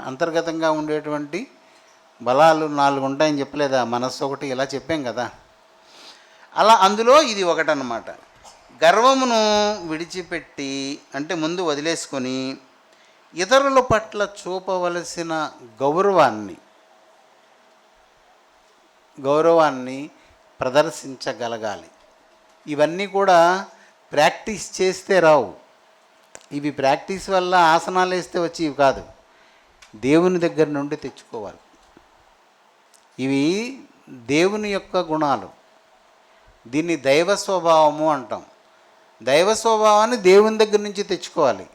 Speaker 1: అంతర్గతంగా ఉండేటువంటి బలాలు 4 ఉంటాయని చెప్పలేదా, మనస్సు ఒకటి, ఇలా చెప్పాం కదా. అలా అందులో ఇది ఒకటన్నమాట. గర్వమును విడిచిపెట్టి, అంటే ముందు వదిలేసుకొని ఇతరుల పట్ల చూపవలసిన గౌరవాన్ని ప్రదర్శించగలగాలి. ఇవన్నీ కూడా ప్రాక్టీస్ చేస్తే రావు. ఇవి ప్రాక్టీస్ వల్ల ఆసనాలు వేస్తే వచ్చేవి కాదు, దేవుని దగ్గర నుండి తెచ్చుకోవాలి. ఇవి దేవుని యొక్క గుణాలు. దీన్ని దైవ స్వభావము అంటాం. దైవ స్వభావాన్ని దేవుని దగ్గర నుంచి తెచ్చుకోవాలి.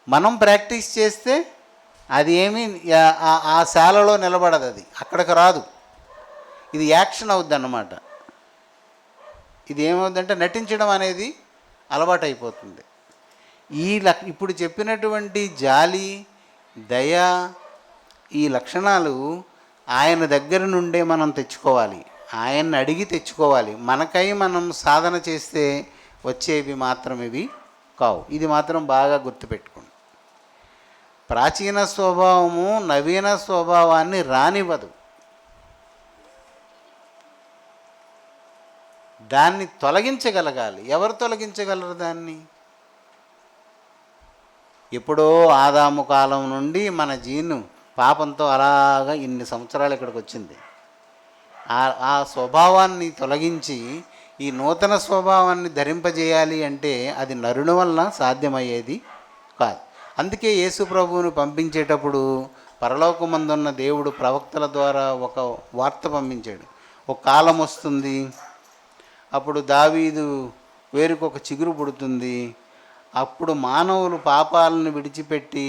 Speaker 1: మనం ప్రాక్టీస్ చేస్తే అది ఏమీ ఆ శాలలో నిలబడదు, అది అక్కడికి రాదు. ఇది యాక్షన్ అవుద్ది అన్నమాట. ఇది ఏమవుద్దంటే నటించడం అనేది అలవాటు అయిపోతుంది. ఇప్పుడు చెప్పినటువంటి జాలి, దయ, ఈ లక్షణాలు ఆయన దగ్గర నుండే మనం తెచ్చుకోవాలి, ఆయన్ని అడిగి తెచ్చుకోవాలి. మనకై మనం సాధన చేస్తే వచ్చేవి మాత్రం ఇవి కావు. ఇది మాత్రం బాగా గుర్తుపెట్టుకోండి. ప్రాచీన స్వభావము నవీన స్వభావాన్ని రానివ్వదు. దాన్ని తొలగించగలగాలి. ఎవరు తొలగించగలరు దాన్ని? ఎప్పుడో ఆదాము కాలం నుండి మన జీను పాపంతో అలాగా ఇన్ని సంవత్సరాలు ఇక్కడికి వచ్చింది. ఆ స్వభావాన్ని తొలగించి ఈ నూతన స్వభావాన్ని ధరింపజేయాలి అంటే అది నరుని వలన సాధ్యమయ్యేది కాదు. అందుకే యేసు ప్రభువును పంపించేటప్పుడు పరలోకమందున్న దేవుడు ప్రవక్తల ద్వారా ఒక వార్త పంపించాడు. ఒక కాలం వస్తుంది, అప్పుడు దావీదు వేరుకొక చిగురు పుడుతుంది, అప్పుడు మానవులు పాపాలను విడిచిపెట్టి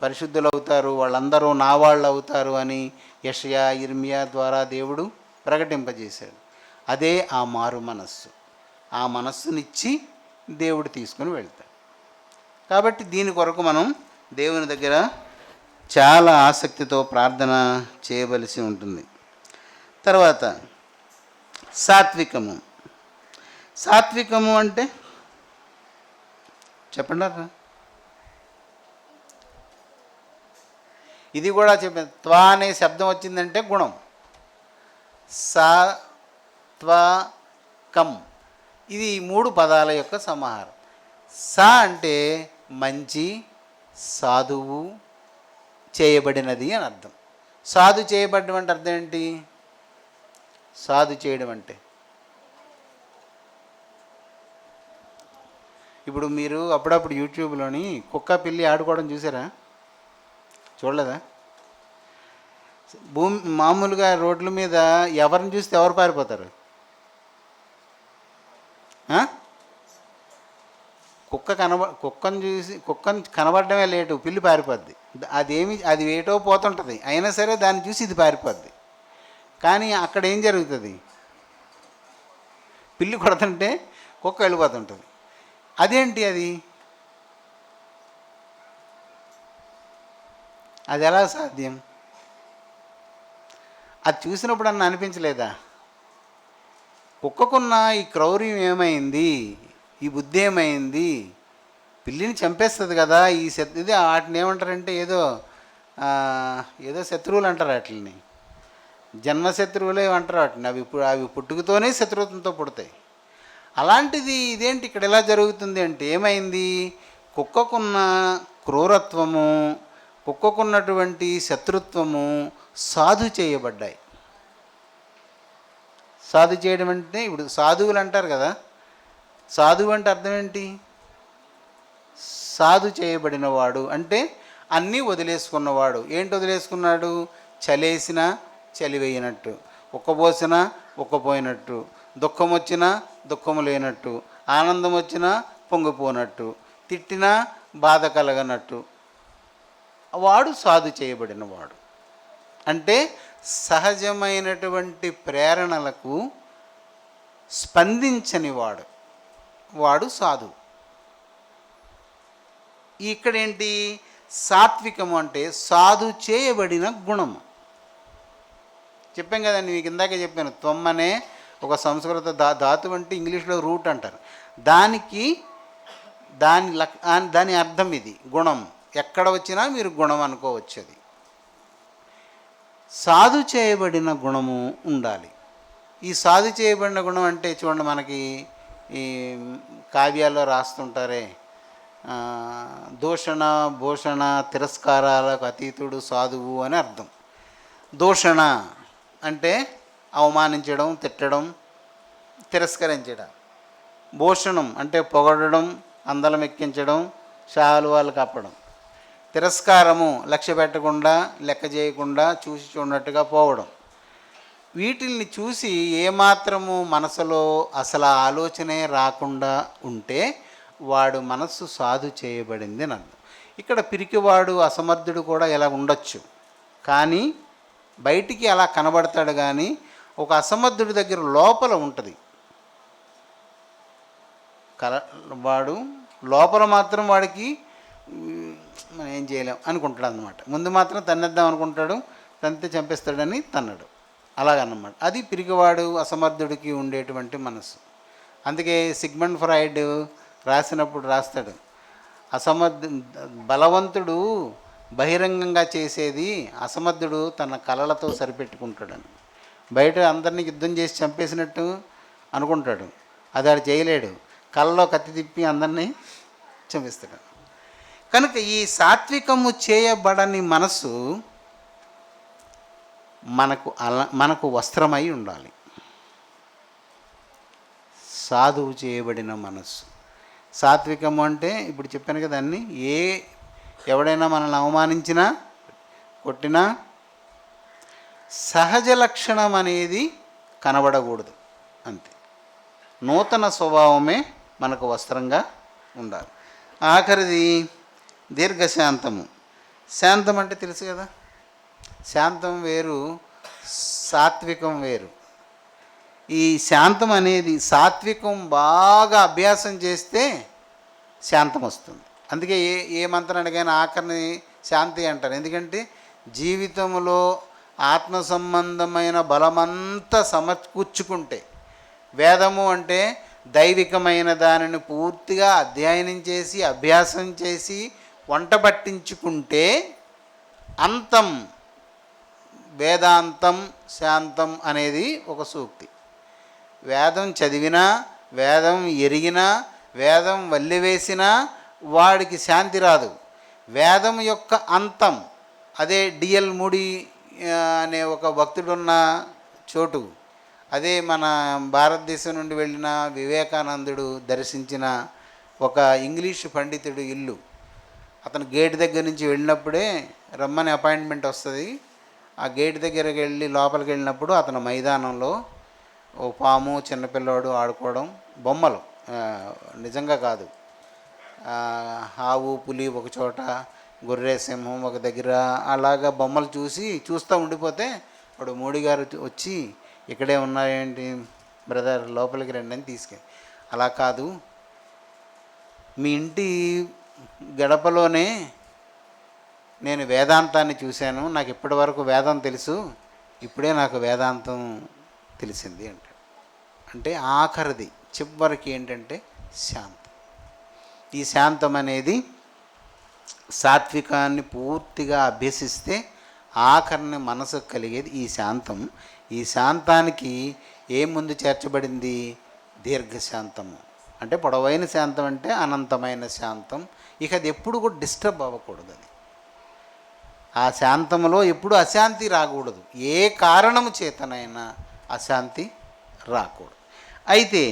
Speaker 1: పరిశుద్ధులవుతారు, వాళ్ళందరూ నా వాళ్ళు అవుతారు అని యెషయా, ఇర్మియా ద్వారా దేవుడు ప్రకటింపజేశాడు. అదే ఆ మారు మనస్సు. ఆ మనస్సునిచ్చి దేవుడు తీసుకుని వెళ్తాడు. కాబట్టి దీని కొరకు మనం దేవుని దగ్గర చాలా ఆసక్తితో ప్రార్థన చేయవలసి ఉంటుంది. తర్వాత సాత్వికము. సాత్వికము అంటే చెప్పండి. ఇది కూడా చెప్పాను. త్వా అనే శబ్దం వచ్చిందంటే గుణం. సాత్వకం, ఇది 3 పదాల యొక్క సమాహారం. సా అంటే మంచి, సాధువు, చేయబడినది అని అర్థం. సాధు చేయబడడం అంటే అర్థం ఏంటి? సాధు చేయడం అంటే ఇప్పుడు మీరు అప్పుడప్పుడు యూట్యూబ్లోని కుక్క పిల్లి ఆడుకోవడం చూసారా? చూడలేదా? మామూలుగా రోడ్ల మీద ఎవరిని చూస్తే ఎవరు పారిపోతారు? కుక్కను కనబడడమే లేటు, పిల్లి పారిపోద్ది. అది ఏటో పోతుంటుంది, అయినా సరే దాన్ని చూసి ఇది పారిపోద్ది. కానీ అక్కడ ఏం జరుగుతుంది? పిల్లి కొడుతుంటే కుక్క వెళ్ళిపోతుంటుంది. అదేంటి? అది ఎలా సాధ్యం? అది చూసినప్పుడు అన్న అనిపించలేదా? కుక్కకున్న ఈ క్రౌర్యం ఏమైంది, ఈ బుద్ధి ఏమైంది? పిల్లిని చంపేస్తుంది కదా. ఇది వాటిని ఏమంటారంటే ఏదో శత్రువులు అంటారు. వాటిని జన్మశత్రువులే అంటారు వాటిని. అవి పుట్టుకతోనే శత్రుత్వంతో పుడతాయి. అలాంటిది ఇదేంటి ఇక్కడ ఎలా జరుగుతుంది అంటే ఏమైంది? కుక్కకున్న క్రూరత్వము, కుక్కకున్నటువంటి శత్రుత్వము సాధు చేయబడ్డాయి. సాధు చేయడం అంటే ఇప్పుడు సాధువులు అంటారు కదా. సాధువు అంటే అర్థం ఏంటి? సాధు చేయబడినవాడు అంటే అన్నీ వదిలేసుకున్నవాడు. ఏంటి వదిలేసుకున్నాడు? చలేసిన చలివేయనట్టు, ఉక్కబోసిన ఉక్కపోయినట్టు, దుఃఖం వచ్చినా దుఃఖము లేనట్టు, ఆనందం వచ్చినా పొంగిపోనట్టు, తిట్టినా బాధ కలగనట్టు వాడు సాధు చేయబడినవాడు. అంటే సహజమైనటువంటి ప్రేరణలకు స్పందించని వాడు సాధువు. ఇక్కడేంటి, సాత్వికము అంటే సాధు చేయబడిన గుణము. చెప్పాం కదండి, మీకు ఇందాకే చెప్పాను, త్వం అనే ఒక సంస్కృత ధాతువు అంటే ఇంగ్లీష్లో రూట్ అంటారు. దానికి దాని అర్థం ఇది గుణం. ఎక్కడ వచ్చినా మీరు గుణం అనుకోవచ్చు. అది సాధు చేయబడిన గుణము ఉండాలి. ఈ సాధు చేయబడిన గుణం అంటే చూడండి, మనకి ఈ కావ్యాల్లో రాస్తుంటారే, దూషణ భూషణ తిరస్కారాలకు అతీతుడు సాధువు అని అర్థం. దూషణ అంటే అవమానించడం, తిట్టడం, తిరస్కరించడం. భూషణం అంటే పొగడడం, అందలం ఎక్కించడం, శాలువాలు కప్పడం. తిరస్కారము లక్ష్య పెట్టకుండా, లెక్క చేయకుండా, చూసి చూడనట్టుగా పోవడం. వీటిల్ని చూసి ఏమాత్రము మనసులో అసలు ఆలోచనే రాకుండా ఉంటే వాడు మనస్సు సాధు చేయబడింది అని అర్థం. ఇక్కడ పిరికివాడు, అసమర్థుడు కూడా ఇలా ఉండొచ్చు, కానీ బయటికి అలా కనబడతాడు. కానీ ఒక అసమర్థుడి దగ్గర లోపల ఉంటుంది వాడు లోపల మాత్రం వాడికి మనం ఏం చేయలేం అనుకుంటాడు అన్నమాట. ముందు మాత్రం తన్నేద్దాం అనుకుంటాడు, తంతే చంపేస్తాడని తన్నాడు, అలాగన్నమాట. అది పిరికివాడు, అసమర్థుడికి ఉండేటువంటి మనసు. అందుకే సిగ్మండ్ ఫ్రాయిడ్ రాసినప్పుడు రాస్తాడు, బలవంతుడు బహిరంగంగా చేసేది, అసమర్థుడు తన కలలతో సరిపెట్టుకుంటాడని. బయట అందరినీ యుద్ధం చేసి చంపేసినట్టు అనుకుంటాడు, అది ఆడు చేయలేడు, కళ్ళలో కత్తి తిప్పి అందరినీ చంపిస్తాడు. కనుక ఈ సాత్వికము చేయబడని మనసు మనకు వస్త్రమై ఉండాలి. సాధువు చేయబడిన మనస్సు. సాత్వికము అంటే ఇప్పుడు చెప్పాను కదా, అన్నీ ఎవడైనా మనల్ని అవమానించినా, కొట్టినా సహజ లక్షణం అనేది కనబడకూడదు, అంతే. నూతన స్వభావమే మనకు వస్త్రంగా ఉండాలి. ఆఖరిది దీర్ఘశాంతము. శాంతం అంటే తెలుసు కదా, శాంతం వేరు, సాత్వికం వేరు. ఈ శాంతం అనేది, సాత్వికం బాగా అభ్యాసం చేస్తే శాంతం వస్తుంది. అందుకే ఏ మంత్రానికైనా ఆఖరిని శాంతి అంటారు. ఎందుకంటే జీవితంలో ఆత్మ సంబంధమైన బలమంతా సమకూర్చుకుంటే, వేదము అంటే దైవికమైన దానిని పూర్తిగా అధ్యయనం చేసి, అభ్యాసం చేసి, వంట పట్టించుకుంటే అంతం, వేదాంతం శాంతం అనేది ఒక సూక్తి. వేదం చదివినా, వేదం ఎరిగినా, వేదం వల్లివేసినా వాడికి శాంతి రాదు. వేదం యొక్క అంతం, అదే డిఎల్ మూడి అనే ఒక భక్తుడున్న చోటు, అదే మన భారతదేశం నుండి వెళ్ళిన వివేకానందుడు దర్శించిన ఒక ఇంగ్లీషు పండితుడు ఇల్లు. అతను గేట్ దగ్గర నుంచి వెళ్ళినప్పుడే రమ్మని అపాయింట్మెంట్ వస్తుంది. ఆ గేట్ దగ్గరికి వెళ్ళి లోపలికి వెళ్ళినప్పుడు అతను మైదానంలో ఓ పాము, చిన్నపిల్లవాడు ఆడుకోవడం, బొమ్మలు, నిజంగా కాదు, ఆవు, పులి ఒక చోట, గొర్రె, సింహం ఒక దగ్గర, అలాగా బొమ్మలు చూస్తూ ఉండిపోతే వాడు మోడీ గారు వచ్చి, ఇక్కడే ఉన్నాయేంటి బ్రదర్, లోపలికి రండి అని తీసుకెళ్ళి, అలా కాదు, మీ ఇంటి గడపలోనే నేను వేదాంతాన్ని చూశాను, నాకు ఇప్పటి వరకు వేదం తెలుసు, ఇప్పుడే నాకు వేదాంతం తెలిసింది అంటాడు. అంటే ఆఖరిది, చివరికి ఏంటంటే శాంతం. ఈ శాంతం అనేది సాత్వికాన్ని పూర్తిగా అభ్యసిస్తే ఆఖరిని మనసుకు కలిగేది ఈ శాంతం. ఈ శాంతానికి ముందు చేర్చబడింది దీర్ఘశాంతము. అంటే పొడవైన శాంతం అంటే అనంతమైన శాంతం. ఇక అది ఎప్పుడు కూడా డిస్టర్బ్ అవ్వకూడదు. అది ఆ శాంతంలో ఎప్పుడు అశాంతి రాకూడదు. ఏ కారణము చేతనైనా అశాంతి రాకూడదు. అయితే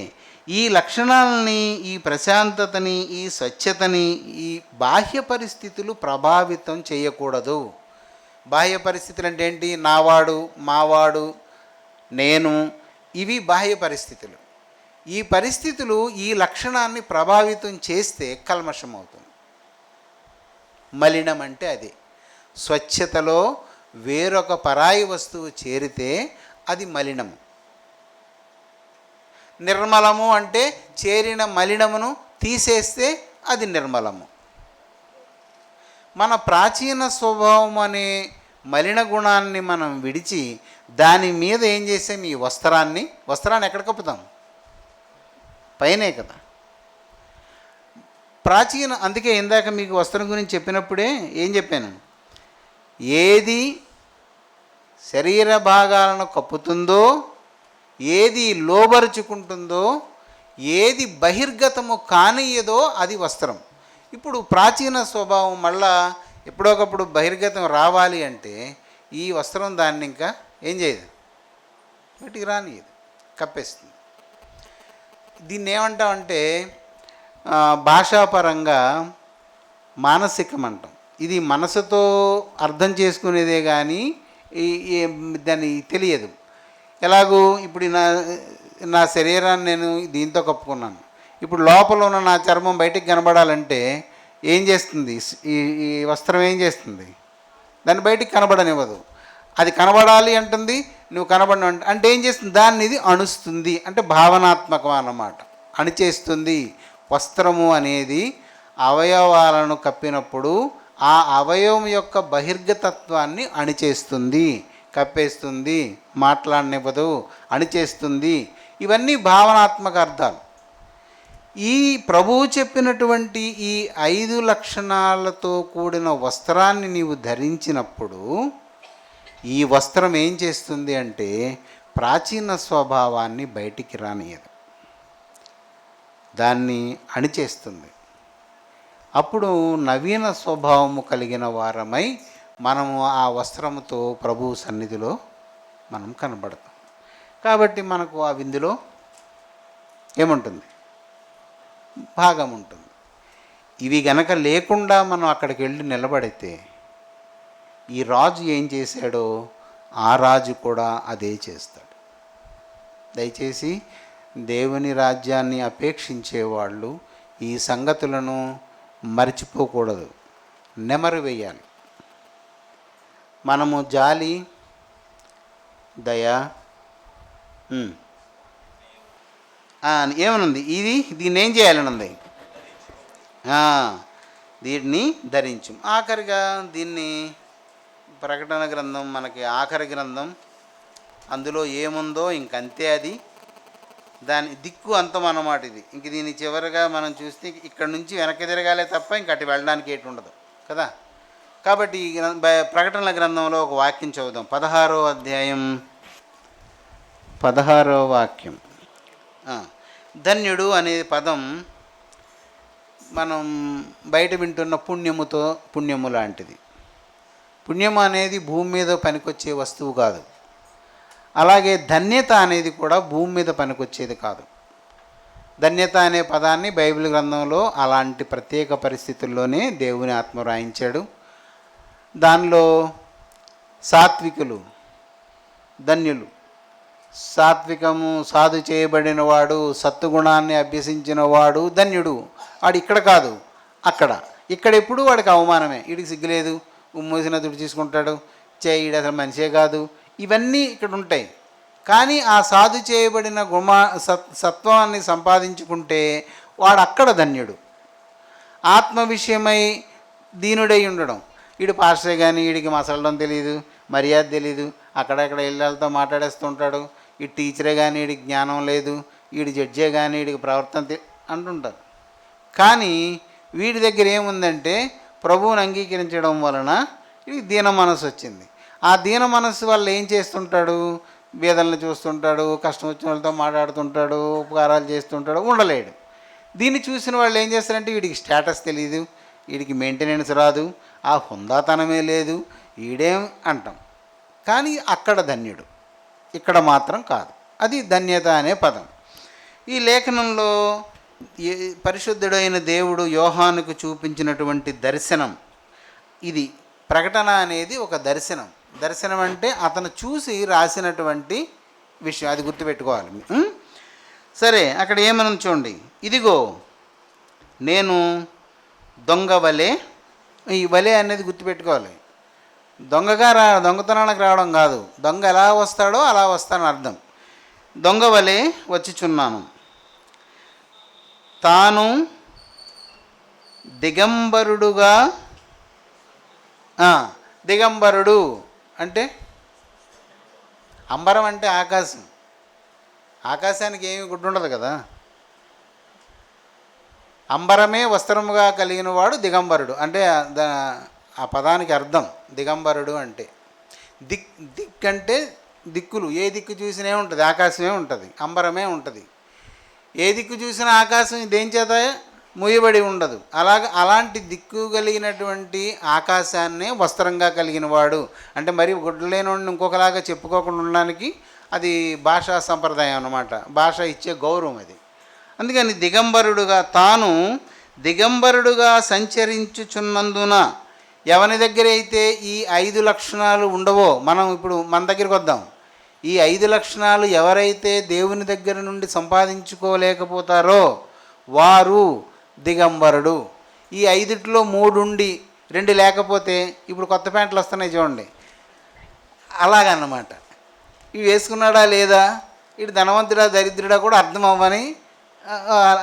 Speaker 1: ఈ లక్షణాలని, ఈ ప్రశాంతతని, ఈ స్వచ్ఛతని ఈ బాహ్య పరిస్థితులు ప్రభావితం చేయకూడదు. బాహ్య పరిస్థితులు అంటే ఏంటి? నావాడు, మావాడు, నేను, ఇవి బాహ్య పరిస్థితులు. ఈ పరిస్థితులు ఈ లక్షణాన్ని ప్రభావితం చేస్తే కల్మషం అవుతుంది. మలినం అంటే అదే. స్వచ్ఛతలో వేరొక పరాయి వస్తువు చేరితే అది మలినము. నిర్మలము అంటే చేరిన మలినమును తీసేస్తే అది నిర్మలము. మన ప్రాచీన స్వభావం అనే మలిన గుణాన్ని మనం విడిచి దాని మీద ఏం చేసాం, ఈ వస్త్రాన్ని ఎక్కడ కప్పుతాం? పైనే కదా. అందుకే ఇందాక మీకు వస్త్రం గురించి చెప్పినప్పుడే ఏం చెప్పాను, ఏది శరీర భాగాలను కప్పుతుందో, ఏది లోబరుచుకుంటుందో, ఏది బహిర్గతము కానియదో అది వస్త్రం. ఇప్పుడు ప్రాచీన స్వభావం మళ్ళా ఎప్పుడొకప్పుడు బహిర్గతం రావాలి అంటే ఈ వస్త్రం దాన్ని ఇంకా ఏం చేయదు, బయటికి రానియదు, కప్పేస్తుంది. దీన్ని ఏమంటామంటే భాషాపరంగా మానసికం అంటాం. ఇది మనసుతో అర్థం చేసుకునేదే కానీ దాన్ని తెలియదు. ఎలాగూ ఇప్పుడు నా శరీరాన్ని నేను దీంతో కప్పుకున్నాను. ఇప్పుడు లోపల ఉన్న నా చర్మం బయటికి కనబడాలంటే ఏం చేస్తుంది, ఈ వస్త్రం ఏం చేస్తుంది, దాన్ని బయటికి కనబడనివ్వదు. అది కనబడాలి అంటుంది, నువ్వు కనబడను అంటే ఏం చేస్తుంది, దాన్ని ఇది అణుస్తుంది. అంటే భావనాత్మకం అన్నమాట, అణిచేస్తుంది. వస్త్రము అనేది అవయవాలను కప్పినప్పుడు ఆ అవయవం యొక్క బహిర్గతత్వాన్ని అణిచేస్తుంది, కప్పేస్తుంది, మాట్లాడనివ్వదు, అణిచేస్తుంది. ఇవన్నీ భావనాత్మక అర్థాలు. ఈ ప్రభువు చెప్పినటువంటి ఈ 5 లక్షణాలతో కూడిన వస్త్రాన్ని నీవు ధరించినప్పుడు ఈ వస్త్రం ఏం చేస్తుంది అంటే ప్రాచీన స్వభావాన్ని బయటికి రానియదు, దాన్ని అణిచేస్తుంది. అప్పుడు నవీన స్వభావము కలిగిన వారమై మనము ఆ వస్త్రముతో ప్రభువు సన్నిధిలో మనం కనబడతాం. కాబట్టి మనకు ఆ విందులో ఏముంటుంది, భాగం ఉంటుంది. ఇవి గనక లేకుండా మనం అక్కడికి వెళ్ళి నిలబడితే ఈ రాజు ఏం చేశాడో ఆ రాజు కూడా అదే చేస్తాడు. దయచేసి దేవుని రాజ్యాన్ని అపేక్షించేవాళ్ళు ఈ సంగతులను మర్చిపోకూడదు, నెమరు వేయాలి. మనము జాలి, దయ, ఏమనుంది, దీన్ని ఏం చేయాలని ఉంది, దీన్ని ధరించు. ఆఖరిగా దీన్ని ప్రకటన గ్రంథం మనకి ఆఖరి గ్రంథం, అందులో ఏముందో ఇంకంతే, అది దాని దిక్కు అంతం అన్నమాట. ఇది ఇంక దీని చివరిగా మనం చూస్తే ఇక్కడి నుంచి వెనక్కి తిరగాలే తప్ప ఇంక అటు వెళ్ళడానికి ఏటు ఉండదు కదా. కాబట్టి ప్రకటనల గ్రంథంలో ఒక వాక్యం చదువుదాం. 16వ అధ్యాయం 16వ వాక్యం. ధన్యుడు అనే పదం మనం బయట వింటున్న పుణ్యము లాంటిది. పుణ్యము అనేది భూమి మీద పనికొచ్చే వస్తువు కాదు. అలాగే ధన్యత అనేది కూడా భూమి మీద పనికొచ్చేది కాదు. ధన్యత అనే పదాన్ని బైబిల్ గ్రంథంలో అలాంటి ప్రత్యేక పరిస్థితుల్లోనే దేవుని ఆత్మ రాయించాడు. దానిలో సాత్వికులు ధన్యులు, సాత్వికము సాధు చేయబడిన వాడు, సత్తుగుణాన్ని అభ్యసించిన వాడు ధన్యుడు. వాడు ఇక్కడ కాదు, ఇక్కడ ఎప్పుడు వాడికి అవమానమే. వీడికి సిగ్గులేదు, ఉమ్మూసిన దుడి తీసుకుంటాడు, ఈడు అసలు మనిషే కాదు, ఇవన్నీ ఇక్కడ ఉంటాయి. కానీ ఆ సాధు చేయబడిన సత్వాన్ని సంపాదించుకుంటే వాడు అక్కడ ధన్యుడు. ఆత్మ విషయమై దీనుడై ఉండడం. వీడు పాస్టర్ కానీ వీడికి మసలడం తెలియదు, మర్యాద తెలీదు, అక్కడక్కడ ఇళ్ళతో మాట్లాడేస్తుంటాడు. ఈ టీచరే కానీ వీడికి జ్ఞానం లేదు, వీడి జడ్జే కానీ వీడికి ప్రవర్తన అంటుంటారు. కానీ వీడి దగ్గర ఏముందంటే ప్రభువుని అంగీకరించడం వలన వీడికి దీన మనసు వచ్చింది. ఆ దీన మనస్సు వల్ల ఏం చేస్తుంటాడు, బీదలను చూస్తుంటాడు, కష్టం వచ్చిన వాళ్ళతో మాట్లాడుతుంటాడు, ఉపకారాలు చేస్తుంటాడు, ఉండలేడు. దీన్ని చూసిన వాళ్ళు ఏం చేస్తారంటే వీడికి స్టేటస్ తెలియదు, వీడికి మెయింటెనెన్స్ రాదు, ఆ హుందాతనమే లేదు, వీడేం అంటాం. కానీ అక్కడ ధన్యుడు, ఇక్కడ మాత్రం కాదు. అది ధన్యత అనే పదం. ఈ లేఖనంలో పరిశుద్ధుడైన దేవుడు యోహానుకు చూపించినటువంటి దర్శనం ఇది. ప్రకటన అనేది ఒక దర్శనం. దర్శనం అంటే అతను చూసి రాసినటువంటి విషయం, అది గుర్తుపెట్టుకోవాలి. సరే, అక్కడ ఏమని చూడండి, ఇదిగో నేను దొంగ వలె. ఈ వలె అనేది గుర్తుపెట్టుకోవాలి. దొంగతనానికి రావడం కాదు, దొంగ ఎలా వస్తాడో అలా వస్తానని అర్థం. దొంగ వలె వచ్చిచున్నాను, తాను దిగంబరుడుగా దిగంబరుడు అంటే అంబరం అంటే ఆకాశం. ఆకాశానికి ఏమి గుడ్డు ఉండదు కదా. అంబరమే వస్త్రముగా కలిగిన వాడు దిగంబరుడు అంటే ఆ పదానికి అర్థం దిగంబరుడు అంటే. దిక్ అంటే దిక్కులు, ఏ దిక్కు చూసినే ఉంటుంది, ఆకాశమే ఉంటుంది, అంబరమే ఉంటుంది. ఏ దిక్కు చూసినా ఆకాశం దేని చేత మూయబడి ఉండదు. అలాంటి దిక్కు కలిగినటువంటి ఆకాశాన్నే వస్త్రంగా కలిగిన వాడు అంటే మరి గుడ్డు లేనివాడిని ఇంకొకలాగా చెప్పుకోకుండా ఉండడానికి అది భాషా సంప్రదాయం అన్నమాట, భాష ఇచ్చే గౌరవం అది. అందుకని తాను దిగంబరుడుగా సంచరించుచున్నందున ఎవరి దగ్గర అయితే ఈ 5 లక్షణాలు ఉండవో, మనం ఇప్పుడు మన దగ్గరికి వద్దాం. ఈ 5 లక్షణాలు ఎవరైతే దేవుని దగ్గర నుండి సంపాదించుకోలేకపోతారో వారు దిగంబరుడు. ఈ 5లో 3 ఉండి 2 లేకపోతే, ఇప్పుడు కొత్త ప్యాంట్లు వస్తున్నాయి చూడండి, అలాగన్నమాట. ఇవి వేసుకున్నాడా లేదా, ఇటు ధనవంతుడా దరిద్రుడా కూడా అర్థం అవ్వని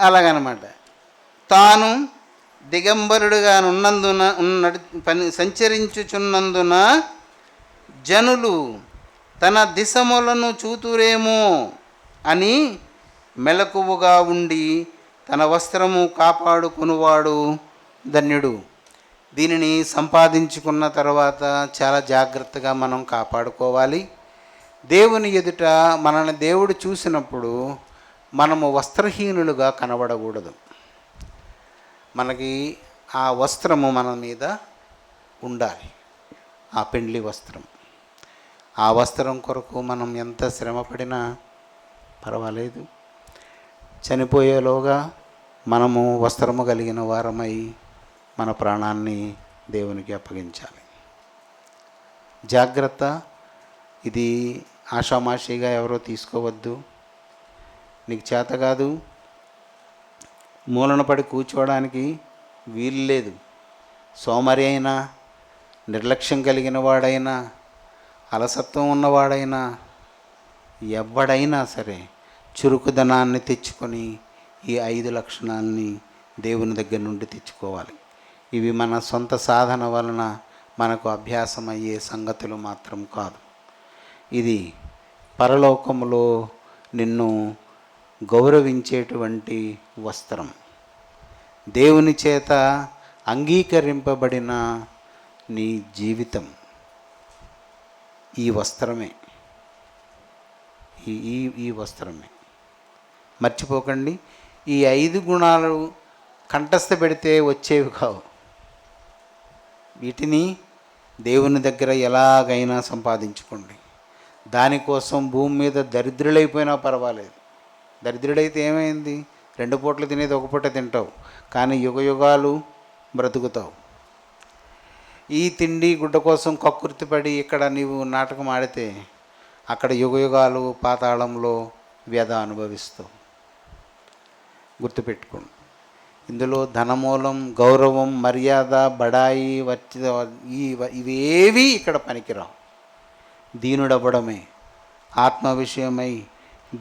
Speaker 1: అలాగనమాట. తాను దిగంబరుడుగా సంచరించుచున్నందున జనులు తన దిశములను చూతురేమో అని మెలకువగా ఉండి తన వస్త్రము కాపాడుకునివాడు ధన్యుడు. దీనిని సంపాదించుకున్న తర్వాత చాలా జాగ్రత్తగా మనం కాపాడుకోవాలి. దేవుని ఎదుట మనల్ని దేవుడు చూసినప్పుడు మనము వస్త్రహీనులుగా కనబడకూడదు. మనకి ఆ వస్త్రము మన మీద ఉండాలి, ఆ పెండ్లి వస్త్రం. ఆ వస్త్రం కొరకు మనం ఎంత శ్రమపడినా పర్వాలేదు, చనిపోయేలోగా మనము వస్త్రము కలిగిన వారమై మన ప్రాణాన్ని దేవునికి అప్పగించాలి. జాగ్రత్త, ఇది ఆషామాషిగా ఎవరో తీసుకోవద్దు. నీకు చేత కాదు, మూలన పడి కూర్చోవడానికి వీలు లేదు. సోమరి అయినా, నిర్లక్ష్యం కలిగిన వాడైనా, అలసత్వం ఉన్నవాడైనా, ఎవడైనా సరే చురుకుదనాన్ని తెచ్చుకొని ఈ 5 లక్షణాలని దేవుని దగ్గర నుండి తెచ్చుకోవాలి. ఇవి మన సొంత సాధన వలన మనకు అభ్యాసం అయ్యే సంగతులు మాత్రం కాదు. ఇది పరలోకములో నిన్ను గౌరవించేటువంటి వస్త్రం. దేవుని చేత అంగీకరింపబడిన నీ జీవితం ఈ వస్త్రమే, ఈ వస్త్రమే. మర్చిపోకండి, ఈ 5 గుణాలు కంఠస్థ పెడితే వచ్చేవి కావు. వీటిని దేవుని దగ్గర ఎలాగైనా సంపాదించుకోండి. దానికోసం భూమి మీద దరిద్రులైపోయినా పర్వాలేదు. దరిద్రుడైతే ఏమైంది, 2 పూటలు తినేది 1 పూట తింటావు, కానీ యుగయుగాలు బ్రతుకుతావు. ఈ తిండి గుడ్డ కోసం కక్కుర్తిపడి ఇక్కడ నీవు నాటకం ఆడితే అక్కడ యుగయుగాలు పాతాళంలో వ్యధ అనుభవిస్తావు. గుర్తుపెట్టుకోండి, ఇందులో ధనమూలం, గౌరవం, మర్యాద, బడాయి ఇవేవి ఇక్కడ పనికిరావు. దీనుడవ్వడమే, ఆత్మ విషయమై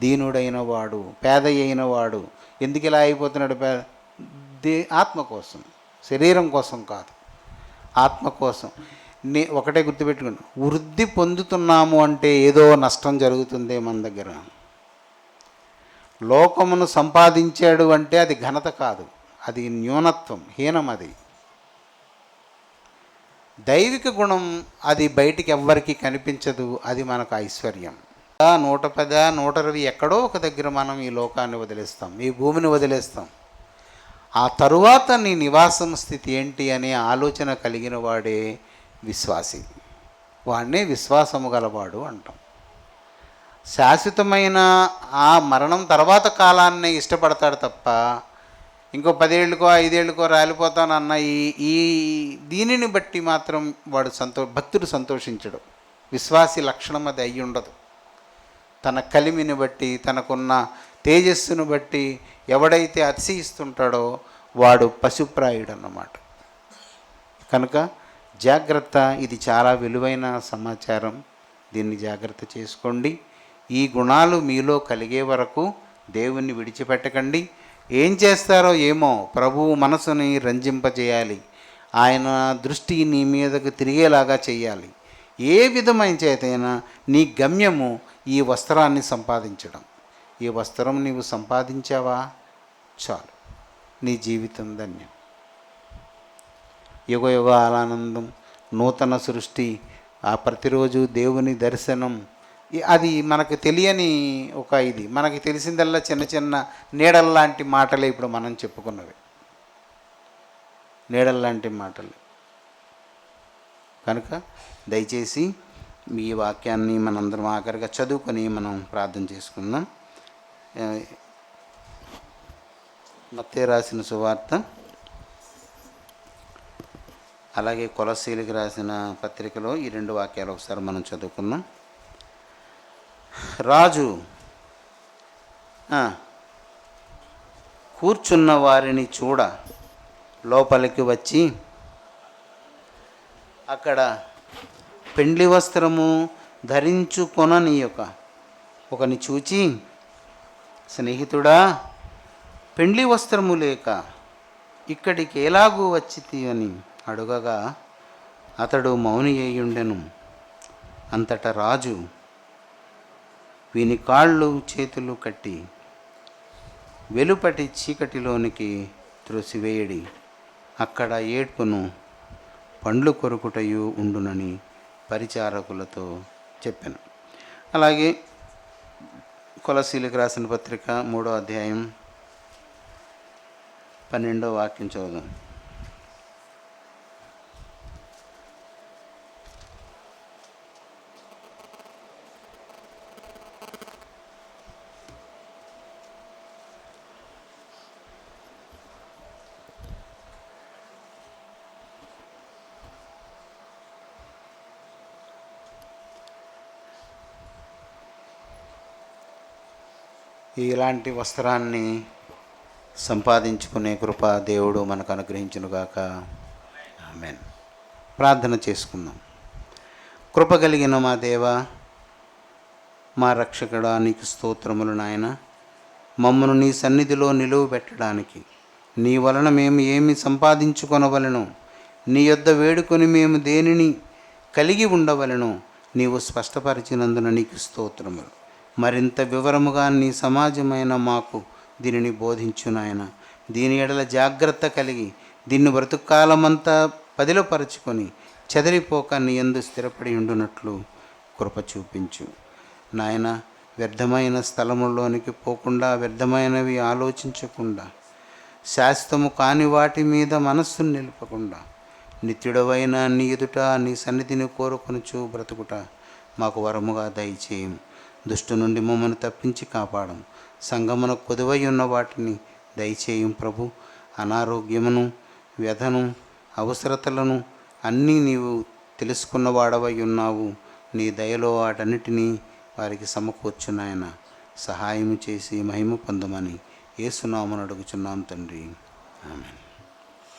Speaker 1: దీనుడైన వాడు, పేద అయిన వాడు. ఎందుకు ఇలా అయిపోతున్నాడు? ఆత్మ కోసం, శరీరం కోసం కాదు, ఆత్మ కోసం. ఒకటే గుర్తుపెట్టుకోండి, వృద్ధి పొందుతున్నాము అంటే ఏదో నష్టం జరుగుతుంది మన దగ్గర. లోకమును సంపాదించాడు అంటే అది ఘనత కాదు, అది న్యూనత్వం, హీనం. అది దైవిక గుణం, అది బయటికి ఎవ్వరికి కనిపించదు, అది మనకు ఐశ్వర్యం. 110, 120 ఎక్కడో ఒక దగ్గర మనం ఈ లోకాన్ని వదిలేస్తాం, ఈ భూమిని వదిలేస్తాం. ఆ తరువాత నీ నివాసం స్థితి ఏంటి అనే ఆలోచన కలిగిన వాడే విశ్వాసి. వాడినే విశ్వాసము గలవాడు అంటాం. శాశ్వతమైన ఆ మరణం తర్వాత కాలాన్ని ఇష్టపడతాడు తప్ప ఇంకో 10 ఏళ్ళకో 5 ఏళ్ళకో రాలిపోతానన్న ఈ దీనిని బట్టి మాత్రం వాడు భక్తుడు సంతోషించడు. విశ్వాసి లక్షణం అది అయ్యి ఉండదు. తన కలిమిని బట్టి, తనకున్న తేజస్సును బట్టి ఎవడైతే అతిశయిస్తుంటాడో వాడు పశుప్రాయుడు అన్నమాట. కనుక జాగ్రత్త, ఇది చాలా విలువైన సమాచారం, దీన్ని జాగ్రత్త చేసుకోండి. ఈ గుణాలు మీలో కలిగే వరకు దేవుణ్ణి విడిచిపెట్టకండి. ఏం చేస్తారో ఏమో, ప్రభువు మనసుని రంజింపజేయాలి. ఆయన దృష్టి నీ మీదకు తిరిగేలాగా చేయాలి. ఏ విధమైన చేతైనా నీ గమ్యము ఈ వస్త్రాన్ని సంపాదించడం. ఈ వస్త్రం నీవు సంపాదించావా, చాలు, నీ జీవితం ధన్యం. యుగ యుగాలానందం, నూతన సృష్టి, ఆ ప్రతిరోజు దేవుని దర్శనం, అది మనకు తెలియని ఒక ఇది. మనకి తెలిసిందల్లా చిన్న చిన్న నీడల్లాంటి మాటలే ఇప్పుడు మనం చెప్పుకున్నవి, నీడల్లాంటి మాటలు. కనుక దయచేసి ఈ వాక్యాన్ని మనందరం ఆఖరిగా చదువుకొని మనం ప్రార్థన చేసుకుందాం. మత్తయి రాసిన సువార్త, అలాగే కొలస్సీలకు రాసిన పత్రికలో ఈ 2 వాక్యాలు ఒకసారి మనం చదువుకుందాం. రాజు కూర్చున్న వారిని చూడ లోపలికి వచ్చి అక్కడ పెండ్లి వస్త్రము ధరించుకొనని ఒకని చూచి, స్నేహితుడా, పెండ్లి వస్త్రము లేక ఇక్కడికి ఎలాగూ వచ్చితి అని అడుగగా అతడు మౌని అయ్యుండెను. అంతటా రాజు వీని కాళ్ళు చేతులు కట్టి వెలుపటి చీకటిలోనికి త్రోసివేయడి, అక్కడ ఏడ్పును పండ్లు కొరుకుటయు ఉండునని పరిచారకులతో చెప్పాను. అలాగే కొలస్సీలకు రాసిన పత్రిక 3వ అధ్యాయం 12వ వాక్యం చదువుదాం. ఇలాంటి వస్త్రాన్ని సంపాదించుకునే కృప దేవుడు మనకు అనుగ్రహించునుగాక. ఆమేన్. ప్రార్థన చేసుకుందాం. కృప కలిగిన మా దేవ, మా రక్షకుడా, నీకు స్తోత్రములు నాయన. మమ్మను నీ సన్నిధిలో నిలువబెట్టడానికి నీ వలన మేము ఏమి సంపాదించుకొనవలెనో, నీ యొద్ద వేడుకొని మేము దేనిని కలిగి ఉండవలెనో నీవు స్పష్టపరిచినందున నీకు స్తోత్రములు. మరింత వివరముగా నీ సమాజమైన మాకు దీనిని బోధించు నాయన. దీని ఎడల జాగ్రత్త కలిగి దీన్ని బ్రతుకాలమంతా పదిలపరుచుకొని చెదరిపోక నీ యందు స్థిరపడి ఉండునట్లు కృప చూపించు నాయన. వ్యర్థమైన స్థలములోనికి పోకుండా, వ్యర్థమైనవి ఆలోచించకుండా, శాశ్వతము కాని వాటి మీద మనస్సును నిలుపకుండా, నిత్యుడవైన నీ ఎదుట నీ సన్నిధిని కోరుకొనుచు బ్రతుకుట మాకు వరముగా దయచేయం. దుష్టు నుండి మమ్మల్ని తప్పించి కాపాడం. సంగమున కొదువై ఉన్న వాటిని దయచేయం ప్రభు. అనారోగ్యమును, వ్యధను, అవసరతలను అన్నీ నీవు తెలుసుకున్న వాడవై ఉన్నావు. నీ దయలో వాటన్నిటినీ వారికి సమకూర్చు నాయన. సహాయం చేసి మహిమ పొందమని యేసు నామమున అడుగుచున్నాం తండ్రి. ఆమేన్.